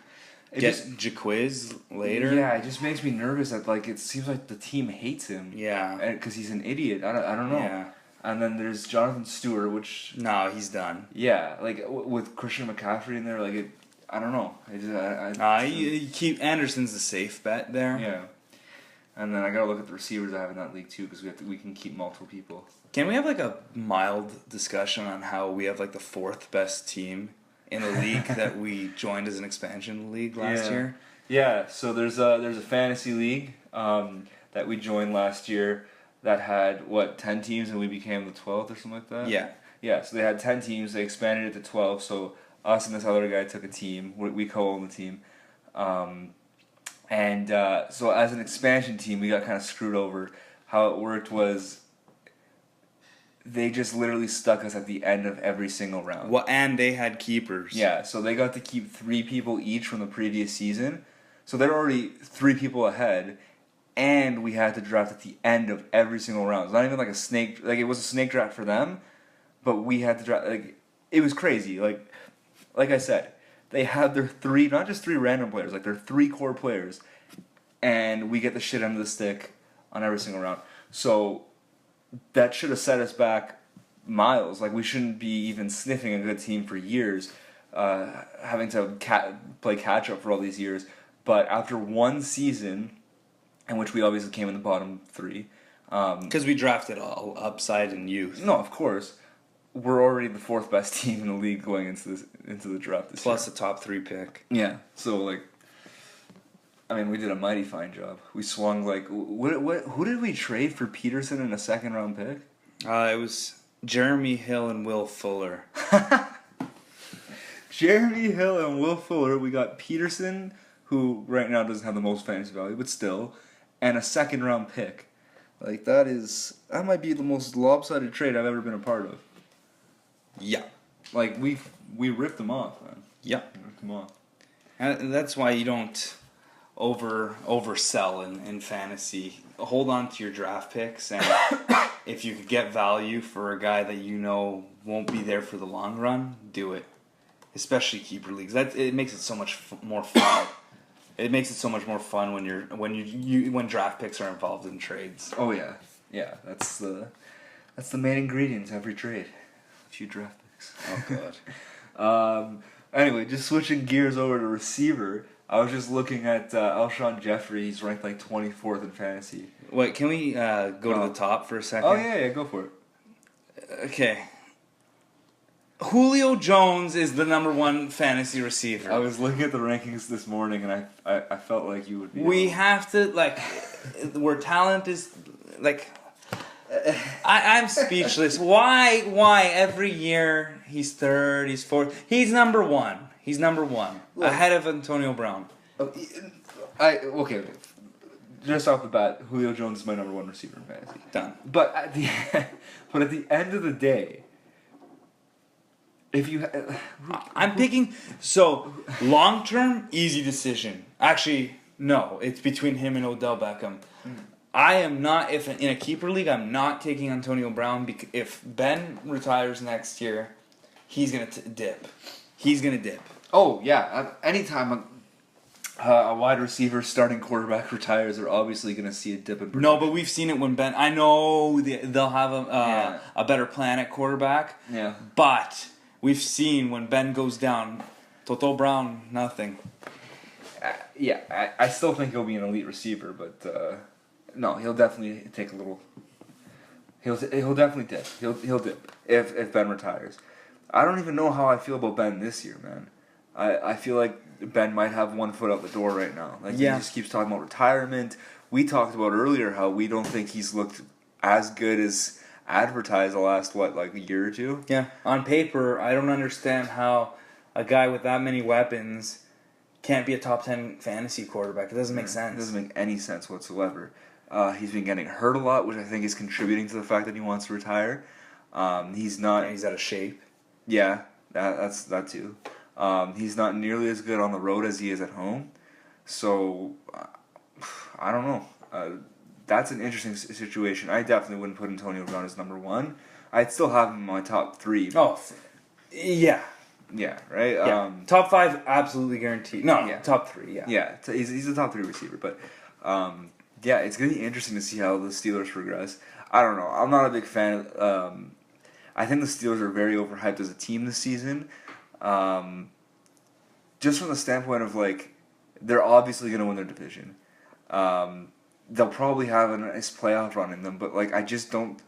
get Jaquiz later... Yeah, it just makes me nervous that it seems like the team hates him. Yeah. Because he's an idiot. I don't know. Yeah. And then there's Jonathan Stewart, which... No, he's done. Yeah, with Christian McCaffrey in there, I don't know. You keep Anderson's the safe bet there. Yeah. And then I gotta look at the receivers I have in that league too, because we can keep multiple people. Can we have a mild discussion on how we have the 4th best team in the league that we joined as an expansion league last year? Yeah. So there's a fantasy league that we joined last year that had 10 teams and we became the 12th or something like that. Yeah. Yeah. So they had 10 teams. They expanded it to 12. So us and this other guy took a team. We co-own the team. So as an expansion team, we got kind of screwed over. How it worked was they just literally stuck us at the end of every single round. Well, and they had keepers. Yeah, so they got to keep 3 people each from the previous season. So they're already 3 people ahead, and we had to draft at the end of every single round. It's not even like a snake... it was a snake draft for them, but we had to draft... it was crazy. Like I said, they had their 3... Not just 3 random players. Their 3 core players. And we get the shit under the stick on every single round. So that should have set us back miles. We shouldn't be even sniffing a good team for years, having to play catch up for all these years. But after one season, in which we obviously came in the bottom 3, because we drafted all upside and youth. No, of course, we're already the 4th best team in the league going into the draft this year. Plus a top 3 pick. Yeah. So we did a mighty fine job. We swung who did we trade for Peterson in a 2nd round pick? It was Jeremy Hill and Will Fuller. Jeremy Hill and Will Fuller. We got Peterson, who right now doesn't have the most fantasy value, but still, and a 2nd round pick. That might be the most lopsided trade I've ever been a part of. Yeah. We ripped them off, man. Yeah. We ripped them off. And that's why you don't oversell in fantasy. Hold on to your draft picks, and if you could get value for a guy that you know won't be there for the long run, do it. especially keeper leagues. It makes it so much more fun. It makes it so much more fun when draft picks are involved in trades. Oh yeah, yeah. That's the main ingredient to every trade. A few draft picks. Oh god. Anyway, just switching gears over to receiver. I was just looking at Alshon Jeffrey. He's ranked like 24th in fantasy. Wait, can we go to the top for a second? Oh yeah, go for it. Okay. Julio Jones is the number 1 fantasy receiver. I was looking at the rankings this morning, and I felt like you would be. We have to, like, where talent is, like, I'm speechless. Why every year he's 3rd, he's 4th, he's number 1. He's number 1, Look, ahead of Antonio Brown. Okay. Just off the bat, Julio Jones is my number 1 receiver in fantasy. Done. But at the end of the day, if you, I'm picking. So long term, easy decision. Actually, no, it's between him and Odell Beckham. I am not. If in a keeper league, I'm not taking Antonio Brown because if Ben retires next year, he's gonna dip. He's gonna dip. Oh yeah, anytime a wide receiver starting quarterback retires, they're obviously going to see a dip in production. No, but we've seen it when Ben. I know they'll have a better plan at quarterback. Yeah. But we've seen when Ben goes down, Toto Brown, nothing. I still think he'll be an elite receiver, but no, he'll definitely take a little. He'll definitely dip. He'll dip if Ben retires. I don't even know how I feel about Ben this year, man. I feel like Ben might have one foot out the door right now. Like, yeah. He just keeps talking about retirement. We talked about earlier how we don't think he's looked as good as advertised the last, a year or two? Yeah. On paper, I don't understand how a guy with that many weapons can't be a top 10 fantasy quarterback. It doesn't make sense. It doesn't make any sense whatsoever. He's been getting hurt a lot, which I think is contributing to the fact that he wants to retire. He's not... And he's out of shape. Yeah, that's that too. He's not nearly as good on the road as he is at home. So, I don't know. That's an interesting situation. I definitely wouldn't put Antonio Brown as number 1. I'd still have him in my top 3. Oh, yeah. Yeah, right? Yeah. Top 5, absolutely guaranteed. No, yeah. Top 3, yeah. Yeah, he's a top 3 receiver. But, yeah, it's going to be interesting to see how the Steelers progress. I don't know. I'm not a big fan. I think the Steelers are very overhyped as a team this season. Just from the standpoint of, they're obviously going to win their division. They'll probably have a nice playoff run in them, but, I just don't...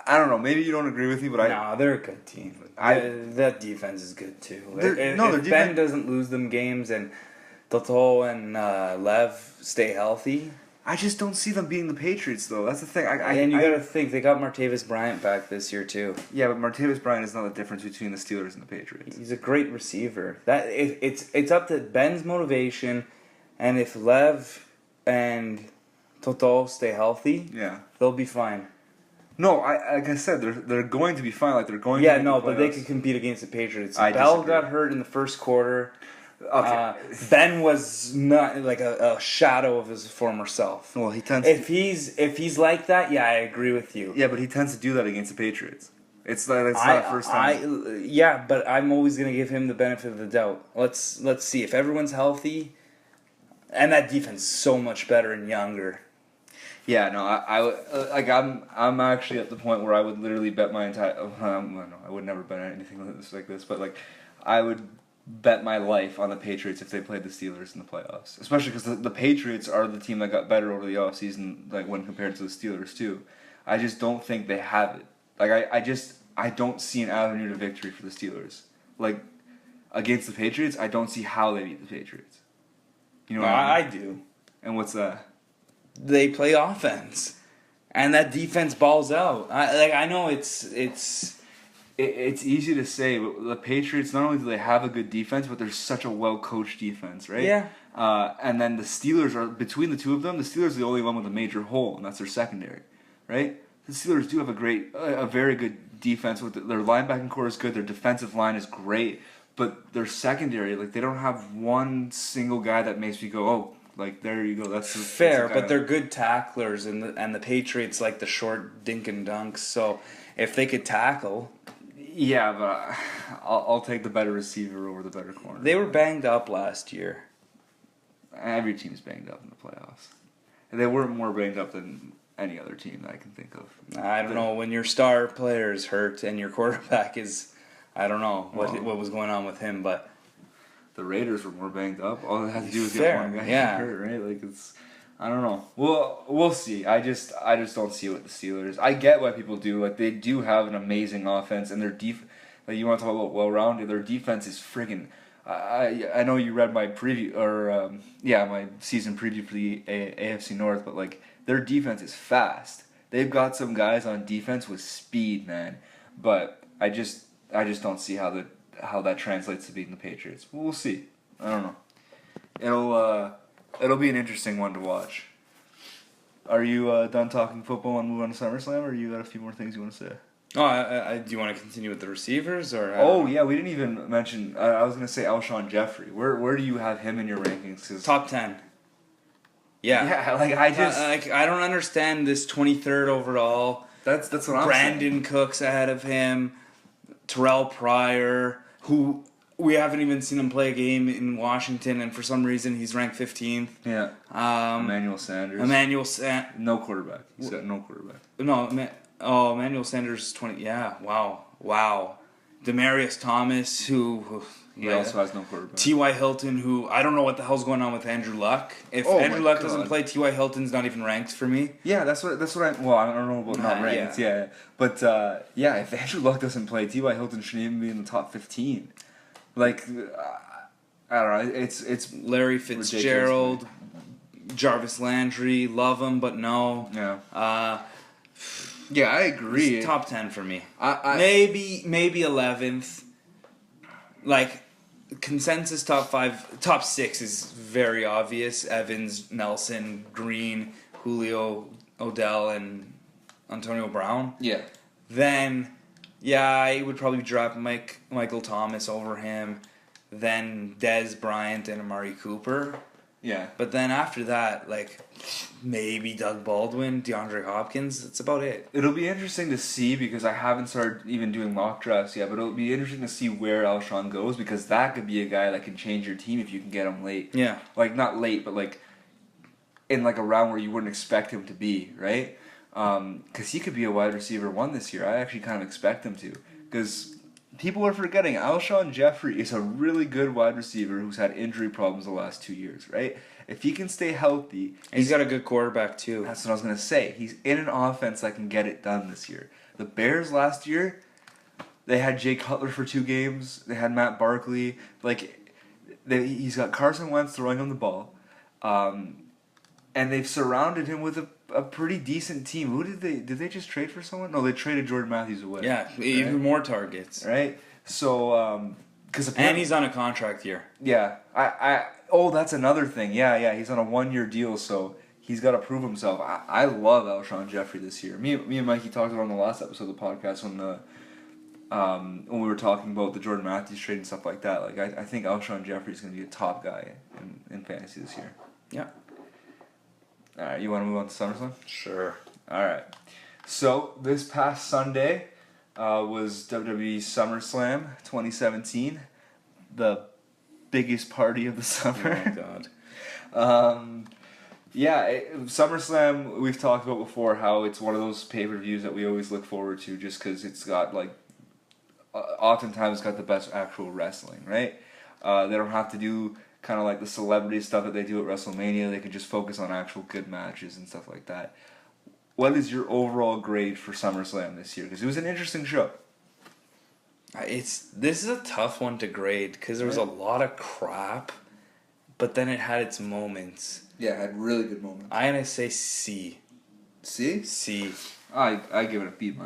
I don't know. Maybe you don't agree with me, but No, they're a good team. That defense is good, too. If Ben doesn't lose them games and Toto and Lev stay healthy... I just don't see them beating the Patriots, though. That's the thing. And you got to think, they got Martavis Bryant back this year, too. Yeah, but Martavis Bryant is not the difference between the Steelers and the Patriots. He's a great receiver. It's up to Ben's motivation, and if Lev and Toto stay healthy, they'll be fine. No, like I said, they're going to be fine. They're going. Yeah, to no, but they could compete against the Patriots. I Bell disagree. got hurt in the first quarter. Okay. Ben was not a shadow of his former self. Well, he tends. If he's like that, yeah, I agree with you. Yeah, but he tends to do that against the Patriots. It's not the first time. Yeah, but I'm always gonna give him the benefit of the doubt. Let's see if everyone's healthy, and that defense is so much better and younger. Yeah, no, I'm actually at the point where I would literally bet my entire. No, I would never bet anything like this, but I would bet my life on the Patriots if they played the Steelers in the playoffs. Especially because the Patriots are the team that got better over the offseason, when compared to the Steelers too. I just don't think they have it. I don't see an avenue to victory for the Steelers. Against the Patriots, I don't see how they beat the Patriots. You know what I mean? I do. And what's that? They play offense, and that defense balls out. I know it's easy to say, but the Patriots, not only do they have a good defense, but they're such a well-coached defense, right? Yeah. And then the Steelers are, between the two of them, the Steelers are the only one with a major hole, and that's their secondary, right? The Steelers do have a very good defense. With their linebacking core is good, their defensive line is great, but their secondary, they don't have one single guy that makes me go, oh, there you go. That's fair, but they're good tacklers, and the Patriots like the short dink and dunks. So if they could tackle, Yeah, but I'll take the better receiver over the better corner. They were banged up last year. Every team's banged up in the playoffs. And they were more banged up than any other team that I can think of. I don't know. When your star player is hurt and your quarterback is... I don't know what was going on with him, but... The Raiders were more banged up. All it had to do was Fair, get one guy yeah. hurt, right? Like, it's... I don't know. We'll see. I just don't see it with the Steelers. I get why people do. Like, they do have an amazing offense, and their like, you want to talk about well-rounded, their defense is friggin'... I know you read my preview, or my season preview for the AFC North, but like their defense is fast. They've got some guys on defense with speed, man. But I just don't see how that translates to beating the Patriots. We'll see. I don't know. It'll be an interesting one to watch. Are you done talking football and move on to SummerSlam, or you got a few more things you want to say? Oh, do you want to continue with the receivers, or? Yeah, we didn't even mention. I was gonna say Alshon Jeffrey. Where do you have him in your rankings? 'Cause top 10. Yeah. Yeah, like I don't understand this 23rd overall. That's what I'm saying. Brandon Cooks ahead of him, Terrell Pryor, who we haven't even seen him play a game in Washington, and for some reason he's ranked 15th. Yeah. Emmanuel Sanders. No quarterback. He's got no quarterback. No, Emmanuel Sanders 20. Yeah, wow. Demarius Thomas, who he also has no quarterback. T.Y. Hilton, who I don't know what the hell's going on with Andrew Luck. If Andrew Luck doesn't play, T.Y. Hilton's not even ranked for me. Yeah, that's what I. Well, I don't know about not ranked. Yeah. But if Andrew Luck doesn't play, T.Y. Hilton shouldn't even be in the top 15. Like, I don't know. It's Larry Fitzgerald, Jarvis Landry, love him, but no. Yeah. Yeah, I agree. He's top 10 for me. Maybe 11th. Like, consensus top 5, top 6 is very obvious. Evans, Nelson, Green, Julio, Odell, and Antonio Brown. Yeah. Then, I would probably drop Michael Thomas over him. Then Dez Bryant and Amari Cooper. Yeah. But then after that, like, maybe Doug Baldwin, DeAndre Hopkins, that's about it. It'll be interesting to see, because I haven't started even doing mock drafts yet, but it'll be interesting to see where Alshon goes, because that could be a guy that can change your team if you can get him late. Yeah. Like, not late, but like in like a round where you wouldn't expect him to be, right? Because he could be a wide receiver 1 this year. I actually kind of expect him to, because people are forgetting Alshon Jeffrey is a really good wide receiver who's had injury problems the last 2 years, right? If he can stay healthy... He's got a good quarterback, too. That's what I was going to say. He's in an offense that can get it done this year. The Bears last year, they had Jay Cutler for 2 games. They had Matt Barkley. Like, he's got Carson Wentz throwing him the ball. And they've surrounded him with a pretty decent team. Who did they just trade for someone? No, they traded Jordan Matthews away. Yeah, right? Even more targets. Right? So, and he's on a contract year. Yeah. That's another thing. Yeah, he's on a 1-year deal, so he's got to prove himself. I love Alshon Jeffrey this year. Me and Mikey talked about it on the last episode of the podcast when we were talking about the Jordan Matthews trade and stuff like that. Like, I think Alshon Jeffrey is going to be a top guy in fantasy this year. Yeah. All right, you want to move on to SummerSlam? Sure. All right. So, this past Sunday was WWE SummerSlam 2017, the biggest party of the summer. Oh, God. SummerSlam, we've talked about before how it's one of those pay-per-views that we always look forward to just because it's got, like, oftentimes it's got the best actual wrestling, right? They don't have to do kind of like the celebrity stuff that they do at WrestleMania. They can just focus on actual good matches and stuff like that. What is your overall grade for SummerSlam this year? Because it was an interesting show. This is a tough one to grade because there was a lot of crap, but then it had its moments. Yeah, it had really good moments. I'm gonna say C. C? C. I give it a B-.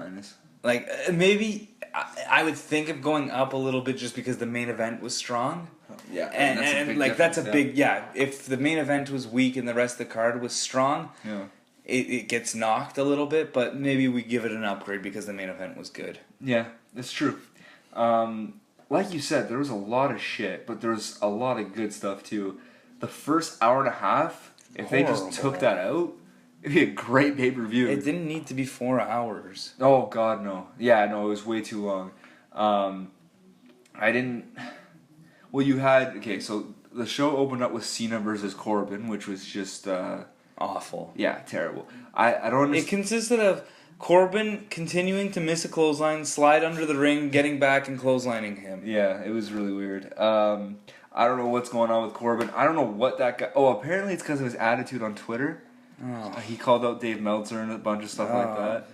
Like, maybe I would think of going up a little bit just because the main event was strong. Yeah, that's a big if the main event was weak and the rest of the card was strong, it gets knocked a little bit, but maybe we give it an upgrade because the main event was good. Yeah, that's true. Like you said, there was a lot of shit, but there was a lot of good stuff too. The first hour and a half, if they just took that out, it'd be a great pay-per-view. It didn't need to be 4 hours. Oh, God, no. Yeah, no, it was way too long. I didn't. Well, you had so the show opened up with Cena versus Corbin, which was just awful. Yeah, terrible. I don't understand. It consisted of Corbin continuing to miss a clothesline, slide under the ring, getting back and clotheslining him. Yeah, it was really weird. I don't know what's going on with Corbin. I don't know what that guy... Oh, apparently it's because of his attitude on Twitter. Oh. He called out Dave Meltzer and a bunch of stuff like that.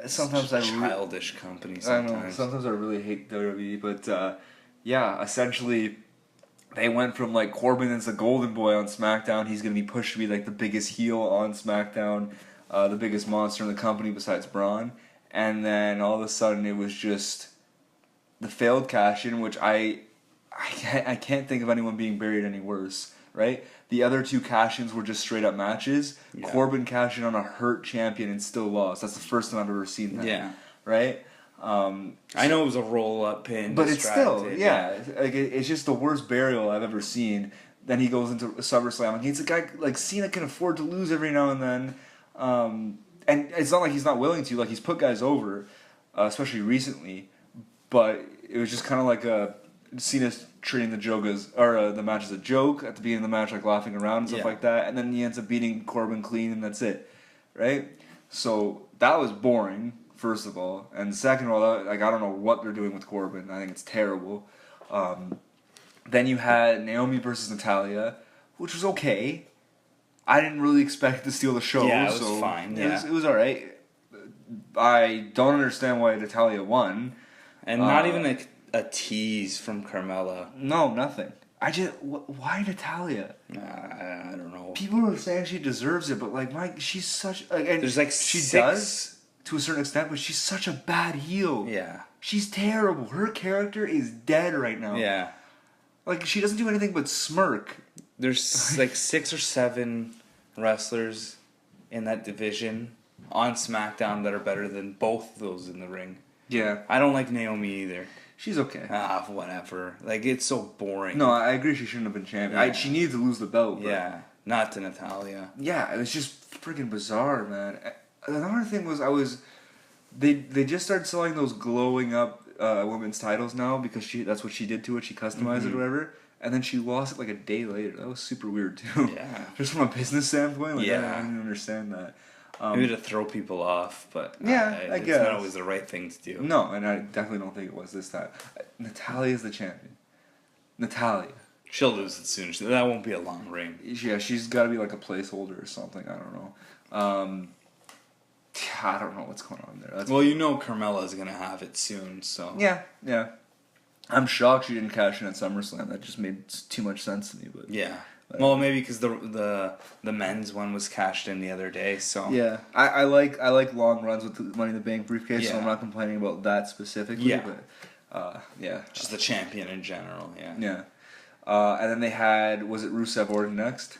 Sometimes I childish company sometimes. I know, sometimes I really hate WWE, but yeah, essentially they went from like Corbin as the golden boy on SmackDown. He's going to be pushed to be like the biggest heel on SmackDown, the biggest monster in the company besides Braun. And then all of a sudden it was just the failed cash-in, which I can't think of anyone being buried any worse, right? The other two cash-ins were just straight-up matches. Yeah. Corbin cashed in on a hurt champion and still lost. That's the first time I've ever seen that. Yeah. Right? I know it was a roll-up pin. But it's still, yeah. Like it's just the worst burial I've ever seen. Then he goes into SummerSlam against a guy like Cena can afford to lose every now and then. And it's not like he's not willing to. Like, he's put guys over, especially recently. But it was just kind of like Cena's treating the match as a joke at the beginning of the match, like laughing around and stuff like that, and then he ends up beating Corbin clean, and that's it, right? So that was boring, first of all, and second of all, I don't know what they're doing with Corbin. I think it's terrible. Then you had Naomi versus Natalya, which was okay. I didn't really expect it to steal the show. Yeah, it was fine. It was all right. I don't understand why Natalya won. And not even a tease from Carmella. No, nothing. Why Natalya? I don't know. People are saying she deserves it, but like, she's such. And there's like she does to a certain extent, but she's such a bad heel. Yeah, she's terrible. Her character is dead right now. Yeah, like she doesn't do anything but smirk. There's like 6 or 7 wrestlers in that division on SmackDown that are better than both of those in the ring. Yeah. I don't like Naomi either. She's okay. Whatever. Like, it's so boring. No, I agree she shouldn't have been champion. Yeah. She needed to lose the belt. But yeah, not to Natalya. Yeah, it was just freaking bizarre, man. Another thing was they just started selling those glowing up women's titles now because that's what she did to it. She customized it or whatever. And then she lost it like a day later. That was super weird, too. Yeah. Just from a business standpoint. Like, I didn't understand that. Maybe to throw people off, but I guess. It's not always the right thing to do. No, and I definitely don't think it was this time. Natalya's the champion. Natalya. She'll lose it soon. That won't be a long reign. Yeah, she's got to be like a placeholder or something. I don't know. I don't know what's going on there. Carmella's going to have it soon, so... Yeah. I'm shocked she didn't cash in at SummerSlam. That just made too much sense to me. But yeah. Well, maybe because the men's one was cashed in the other day, so... Yeah. I like long runs with the Money in the Bank briefcase, so I'm not complaining about that specifically. Yeah. But, just the champion in general, yeah. Yeah. And then they had... Was it Rusev Orton next?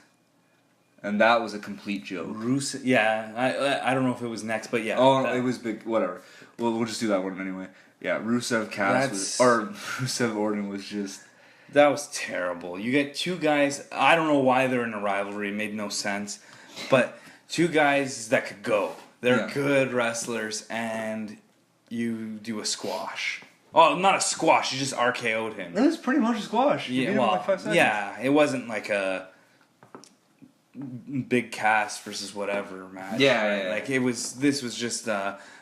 And that was a complete joke. Rusev... Yeah. I don't know if it was next, but yeah. Oh, it was big... Whatever. We'll just do that one anyway. Yeah, Rusev Rusev Orton was just... That was terrible. You get two guys... I don't know why they're in a rivalry. It made no sense. But two guys that could go. They're good wrestlers, and you do a squash. Oh, not a squash. You just RKO'd him. It was pretty much a squash. Yeah, well, like 5 seconds. Yeah, it wasn't like a big cast versus whatever match. Yeah. Like, this was just...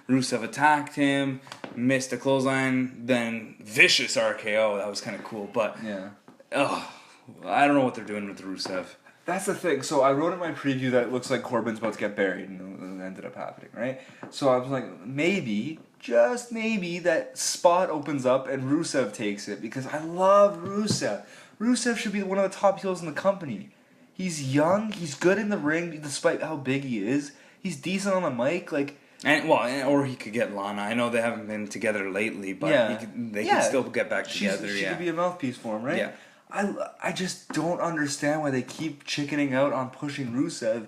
Rusev attacked him, missed a clothesline, then vicious RKO. That was kind of cool, but I don't know what they're doing with Rusev. That's the thing. So I wrote in my preview that it looks like Corbin's about to get buried, and it ended up happening, right? So I was like, maybe, just maybe, that spot opens up and Rusev takes it, because I love Rusev. Rusev should be one of the top heels in the company. He's young, he's good in the ring, despite how big he is. He's decent on the mic, like... or he could get Lana. I know they haven't been together lately, but they can still get back together. She could be a mouthpiece for him, right? Yeah. I just don't understand why they keep chickening out on pushing Rusev,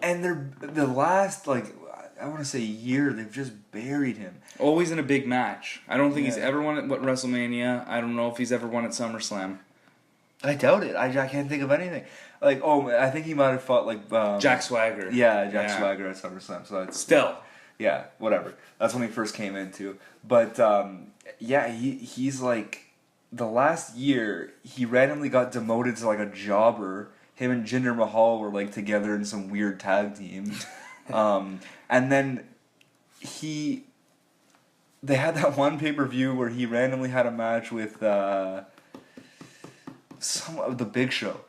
and the last I want to say year they've just buried him. Always in a big match. I don't think he's ever won at WrestleMania. I don't know if he's ever won at SummerSlam. I doubt it. I can't think of anything. I think he might have fought Jack Swagger. Yeah, Jack Swagger at SummerSlam. So that's still. Yeah, whatever. That's when he first came into. But yeah, he's like the last year he randomly got demoted to like a jobber. Him and Jinder Mahal were like together in some weird tag team. And then they had that one pay-per-view where he randomly had a match with some of the Big Show.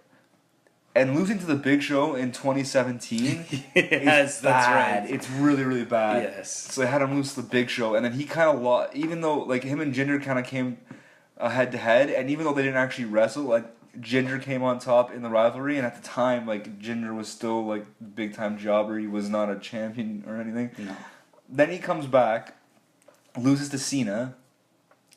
And losing to the Big Show in 2017 yes, is that's bad. right. It's really, really bad. Yes. So they had him lose to the Big Show, and then he kind of lost, even though like him and Jinder kind of came head-to-head, and even though they didn't actually wrestle, like Jinder came on top in the rivalry, and at the time, like Jinder was still like big-time jobber. He was not a champion or anything. No. Then he comes back, loses to Cena,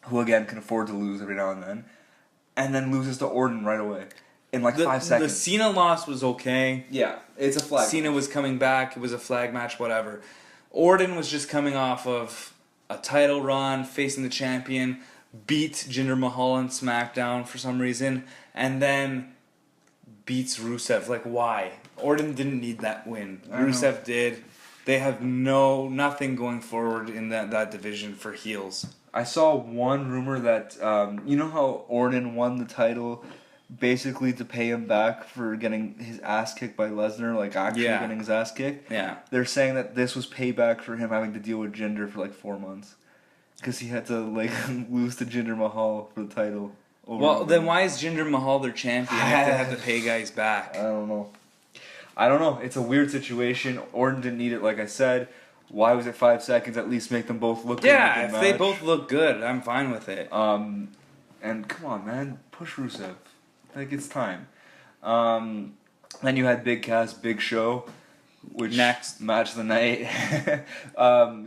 who again can afford to lose every now and then loses to Orton right away in like 5 seconds. The Cena loss was okay. Yeah, it's a flag. Cena was coming back. It was a flag match, whatever. Orton was just coming off of a title run, facing the champion, beat Jinder Mahal on SmackDown for some reason, and then beats Rusev. Like, why? Orton didn't need that win. Rusev did. They have nothing going forward in that division for heels. I saw one rumor that, you know how Orton won the title basically to pay him back for getting his ass kicked by Lesnar, like actually getting his ass kicked? Yeah. They're saying that this was payback for him having to deal with Jinder for like 4 months. Because he had to like lose to Jinder Mahal for the title. Well, then why is Jinder Mahal their champion if they have to pay guys back? I don't know. It's a weird situation. Orton didn't need it, like I said. Why was it 5 seconds? At least make them both look good. Yeah, if they both look good, I'm fine with it. And come on, man, push Rusev. Like, it's time. Then you had Big Cass, Big Show, which next match of the night.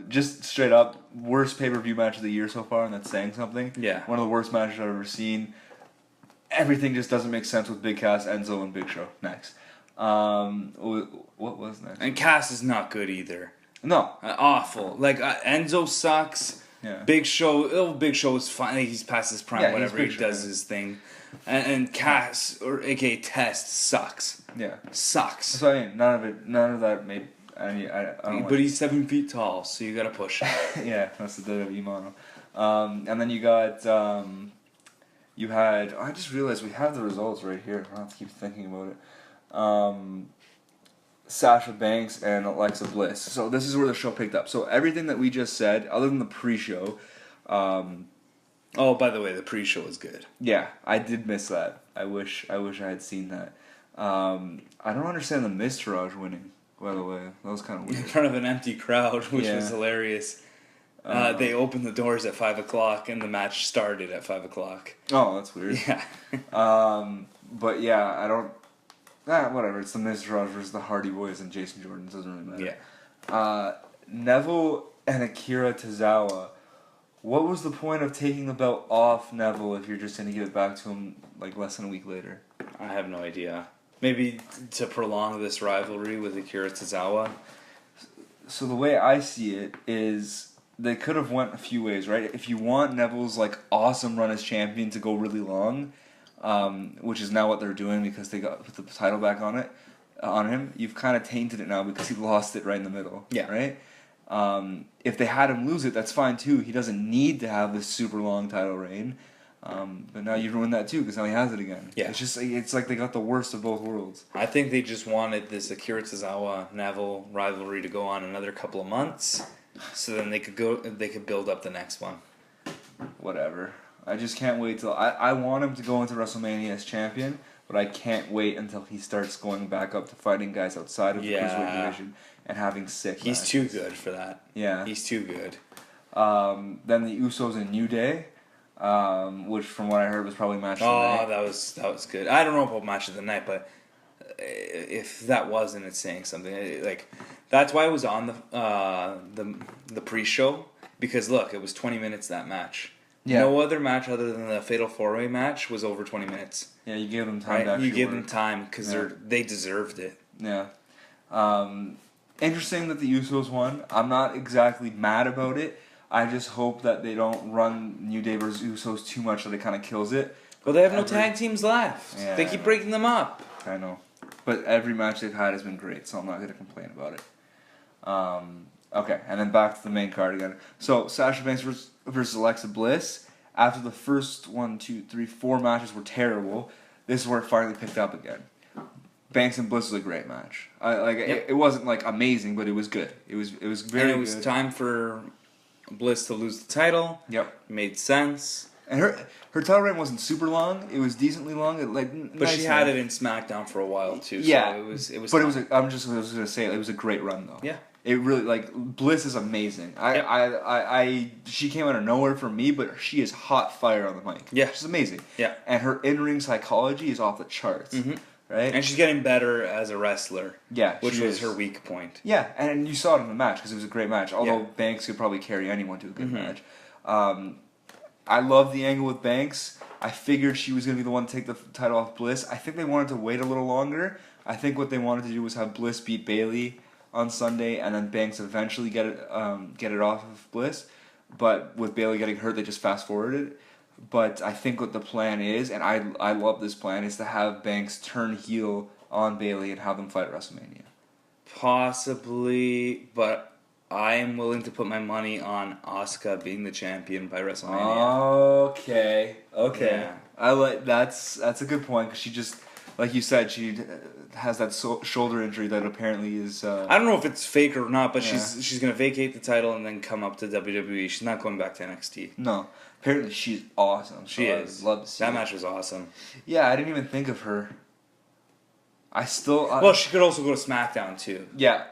Just straight up worst pay-per-view match of the year so far, and that's saying something. Yeah, one of the worst matches I've ever seen. Everything just doesn't make sense with Big Cass, Enzo, and Big Show. Next. What was next? And Cass is not good either. No, awful. Like Enzo sucks. Yeah. Big Show is fine. He's past his prime. Whatever, he does his thing. And Cass, or aka Test, sucks. Yeah, sucks. So I mean, none of that made. I don't. But he's 7 feet tall, so you gotta push him. Yeah, that's the WWE mono. And then you got. You had. I just realized we have the results right here. I don't have to keep thinking about it. Sasha Banks and Alexa Bliss. So this is where the show picked up. So everything that we just said, other than the pre-show. Oh, by the way, the pre-show was good. Yeah, I did miss that. I wish I had seen that. I don't understand the Miztourage winning, by the way. That was kind of weird. In front of an empty crowd, which was hilarious. They opened the doors at 5 o'clock, and the match started at 5 o'clock. Oh, that's weird. Yeah. But yeah, I don't... whatever. It's the Miztourage versus the Hardy Boys and Jason Jordan. It doesn't really matter. Yeah. Neville and Akira Tozawa. What was the point of taking the belt off Neville if you're just going to give it back to him like less than a week later? I have no idea. Maybe to prolong this rivalry with Akira Tozawa. So the way I see it is they could have went a few ways, right? If you want Neville's like awesome run as champion to go really long, which is now what they're doing because they put the title back on him, you've kind of tainted it now because he lost it right in the middle. Yeah. Right? If they had him lose it, that's fine too. He doesn't need to have this super long title reign. But now you ruined that too because now he has it again. Yeah. It's like they got the worst of both worlds. I think they just wanted this Akira Tozawa Neville rivalry to go on another couple of months, so then they could build up the next one. Whatever. I just can't wait till I want him to go into WrestleMania as champion, but I can't wait until he starts going back up to fighting guys outside of the Cruiserweight division and having sick He's matches. too good for that. Yeah. He's too good. Then the Usos and New Day, which from what I heard was probably match of the night. Oh, that was good. I don't know about match of the night, but if that wasn't, it's saying something. Like that's why it was on the pre-show, because look, it was 20 minutes that match. Yeah. No other match other than the Fatal 4-Way match was over 20 minutes. Yeah, you gave them time to actually You give them time because they deserved it. Yeah. Interesting that the Usos won. I'm not exactly mad about it. I just hope that they don't run New Day versus Usos too much that it kind of kills it. Well, they have no tag teams left. Yeah, they keep breaking them up. I know. But every match they've had has been great, so I'm not going to complain about it. Okay, and then back to the main card again. So Sasha Banks versus Alexa Bliss. After the first 4 matches were terrible, this is where it finally picked up again. Banks and Bliss was a great match. It wasn't like amazing, but it was good. It was very good. And it was time for Bliss to lose the title. Yep, made sense. And her title reign wasn't super long. It was decently long. But she had it in SmackDown for a while too. Yeah, so it was. But it was. I was gonna say it was a great run though. Yeah. It really Bliss is amazing. She came out of nowhere for me, but she is hot fire on the mic. Yeah, she's amazing. Yeah, and her in-ring psychology is off the charts. Mm-hmm. Right, and she's getting better as a wrestler. Yeah, which was her weak point. Yeah, and you saw it in the match because it was a great match. Although Banks could probably carry anyone to a good match. I love the angle with Banks. I figured she was going to be the one to take the title off Bliss. I think they wanted to wait a little longer. I think what they wanted to do was have Bliss beat Bayley on Sunday, and then Banks eventually get it off of Bliss. But with Bayley getting hurt, they just fast forwarded. But I think what the plan is, and I love this plan, is to have Banks turn heel on Bayley and have them fight at WrestleMania. Possibly, but I am willing to put my money on Asuka being the champion by WrestleMania. Okay. Yeah. I like that's a good point because she just, like you said, she has that shoulder injury that apparently is. I don't know if it's fake or not, but she's gonna vacate the title and then come up to WWE. She's not going back to NXT. No, apparently she's awesome. She is. I'd love to see that match was awesome. Yeah, I didn't even think of her. I still. Well, she could also go to SmackDown too. Yeah,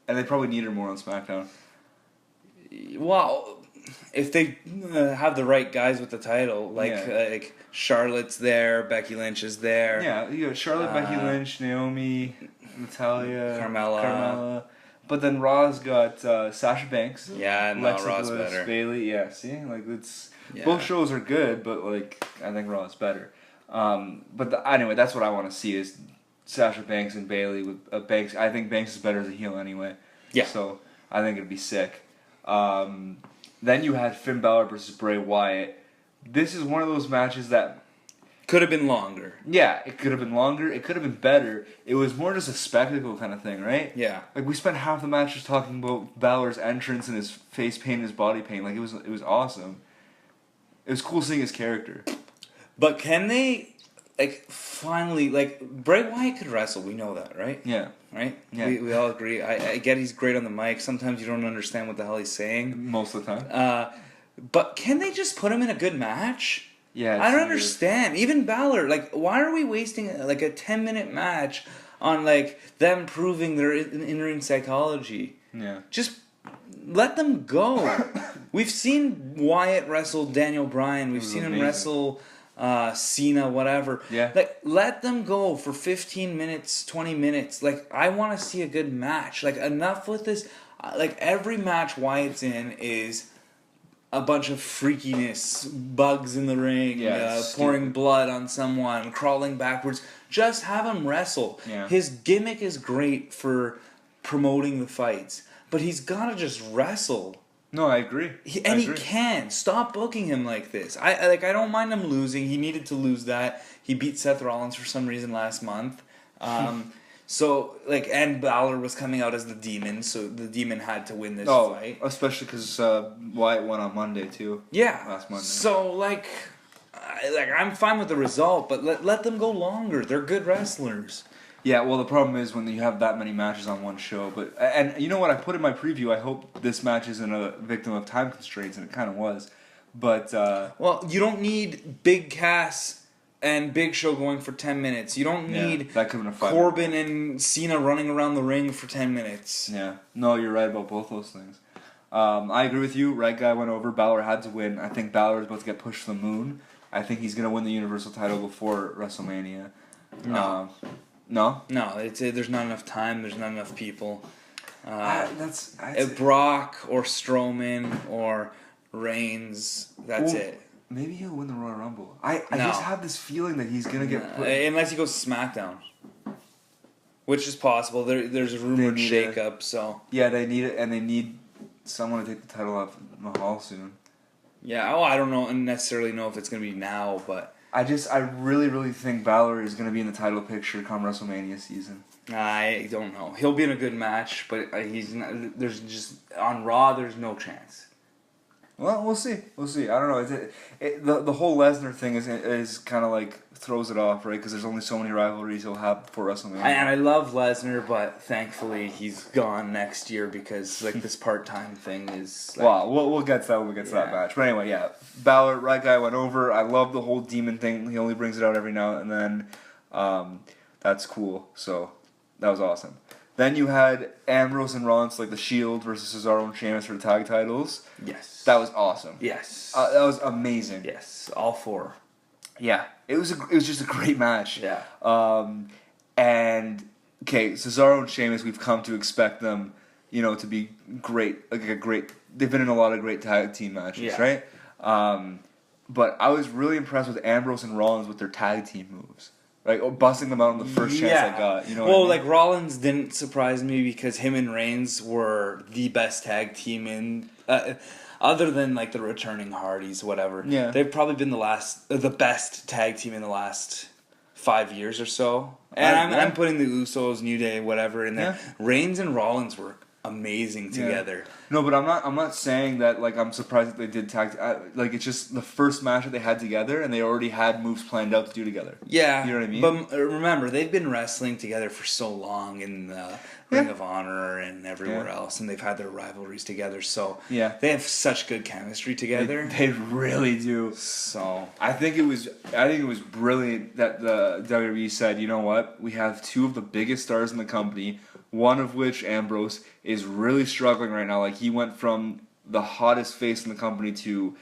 and they probably need her more on SmackDown. Well, if they have the right guys with the title, like Charlotte's there, Becky Lynch is there. Yeah, you got Charlotte, Becky Lynch, Naomi, Natalia, Carmella. But then Raw's got Sasha Banks. Yeah, no, Raw's Bliss, better. Bayley, yeah. See, it's both shows are good, but I think Raw's better. Anyway, that's what I want to see is Sasha Banks and Bayley with Banks. I think Banks is better as a heel anyway. Yeah. So I think it'd be sick. Then you had Finn Balor versus Bray Wyatt. This is one of those matches that could have been longer. Yeah, it could have been longer. It could have been better. It was more just a spectacle kind of thing, right? Yeah. We spent half the match just talking about Balor's entrance and his face paint and his body paint. It was awesome. It was cool seeing his character. But can they finally Bray Wyatt could wrestle? We know that, right? Yeah. Right? Yeah. We all agree. I get he's great on the mic. Sometimes you don't understand what the hell he's saying. Most of the time. But can they just put him in a good match? Yeah. I don't understand. Even Balor, why are we wasting a 10-minute match on them proving their in-ring psychology? Yeah. Just let them go. We've seen Wyatt wrestle Daniel Bryan. We've seen him wrestle Cena, whatever. Yeah. Let them go for 15 minutes, 20 minutes. I want to see a good match. Enough with this. Every match Wyatt's in is a bunch of freakiness, bugs in the ring, pouring blood on someone, crawling backwards. Just have him wrestle. Yeah. His gimmick is great for promoting the fights, but he's got to just wrestle. No, I agree. He can. Stop booking him like this. I don't mind him losing. He needed to lose that. He beat Seth Rollins for some reason last month. And Balor was coming out as the Demon, so the Demon had to win this fight. Especially because Wyatt won on Monday too. Yeah. Last Monday. So I'm fine with the result, but let them go longer. They're good wrestlers. Yeah, well, the problem is when you have that many matches on one show. And you know what I put in my preview? I hope this match isn't a victim of time constraints, and it kind of was. But well, you don't need Big Cass and Big Show going for 10 minutes. You don't need Corbin and Cena running around the ring for 10 minutes. Yeah. No, you're right about both those things. I agree with you. Right guy went over. Balor had to win. I think Balor is about to get pushed to the moon. I think he's going to win the Universal title before WrestleMania. No. No? No, there's not enough time. There's not enough people. That's Brock or Strowman or Reigns, that's it. Maybe he'll win the Royal Rumble. I just have this feeling that he's going to get put... Unless he goes to SmackDown. Which is possible. There's a rumored shake-up, so... Yeah, they need it, and they need someone to take the title off Mahal soon. Yeah, I don't necessarily know if it's going to be now, but... I really, really think Balor is going to be in the title picture come WrestleMania season. I don't know. He'll be in a good match, but he's not, there's just on Raw. There's no chance. Well, we'll see. We'll see. I don't know. The whole Lesnar thing is kind of like throws it off, right? Because there's only so many rivalries he'll have for WrestleMania. And I love Lesnar, but thankfully he's gone next year because like this part-time thing is. Like, well, we'll get to that when we get to that match. But anyway, yeah, Balor, right guy, went over. I love the whole demon thing. He only brings it out every now and then. That's cool. So that was awesome. Then you had Ambrose and Rollins, like the Shield versus Cesaro and Sheamus for the tag titles. Yes. That was awesome. Yes. That was amazing. Yes. All four. Yeah. It was just a great match. Yeah. And okay, Cesaro and Sheamus, we've come to expect them, to be great. Like a great. They've been in a lot of great tag team matches, right? But I was really impressed with Ambrose and Rollins with their tag team moves. Like, busting them out on the first chance I got. You know what I mean? Like, Rollins didn't surprise me because him and Reigns were the best tag team in... other than, like, the returning Hardys, whatever. Yeah. They've probably been the best tag team in the last 5 years or so. And I'm putting the Usos, New Day, whatever in there. Yeah. Reigns and Rollins were amazing together. Yeah. No, but I'm not saying that like I'm surprised that they did tag. Like it's just the first match that they had together, and they already had moves planned out to do together. Yeah, you know what I mean. But remember, they've been wrestling together for so long in the Ring of Honor and everywhere else, and they've had their rivalries together. So they have such good chemistry together. They really do. So I think it was brilliant that the WWE said, you know what, we have two of the biggest stars in the company. One of which, Ambrose, is really struggling right now. Like, he went from the hottest face in the company to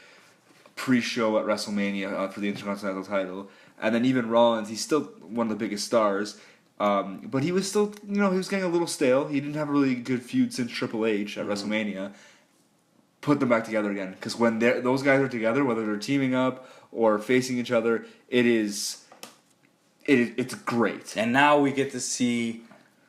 pre-show at WrestleMania for the Intercontinental title. And then even Rollins, he's still one of the biggest stars. But he was still, he was getting a little stale. He didn't have a really good feud since Triple H at WrestleMania. Put them back together again. Because when those guys are together, whether they're teaming up or facing each other, it's great. And now we get to see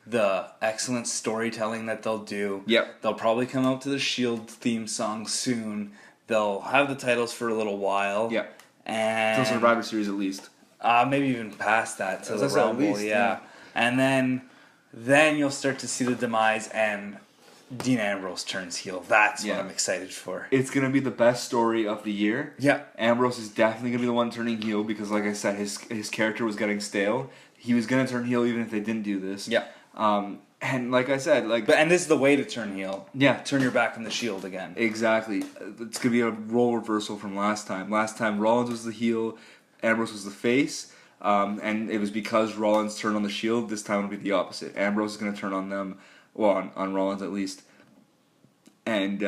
the excellent storytelling that they'll do. Yep. They'll probably come out to the Shield theme song soon. They'll have the titles for a little while. Yep. And Till Survivor Series at least. Maybe even past that to the Rumble, yeah. And then you'll start to see the demise and Dean Ambrose turns heel. That's what I'm excited for. It's going to be the best story of the year. Yeah. Ambrose is definitely going to be the one turning heel because, like I said, his character was getting stale. He was going to turn heel even if they didn't do this. Yeah. And like I said, and this is the way to turn heel. Yeah. Turn your back on the Shield again. Exactly. It's going to be a role reversal from last time. Last time, Rollins was the heel, Ambrose was the face, and it was because Rollins turned on the Shield. This time it'll be the opposite. Ambrose is going to turn on them, well, on Rollins at least, and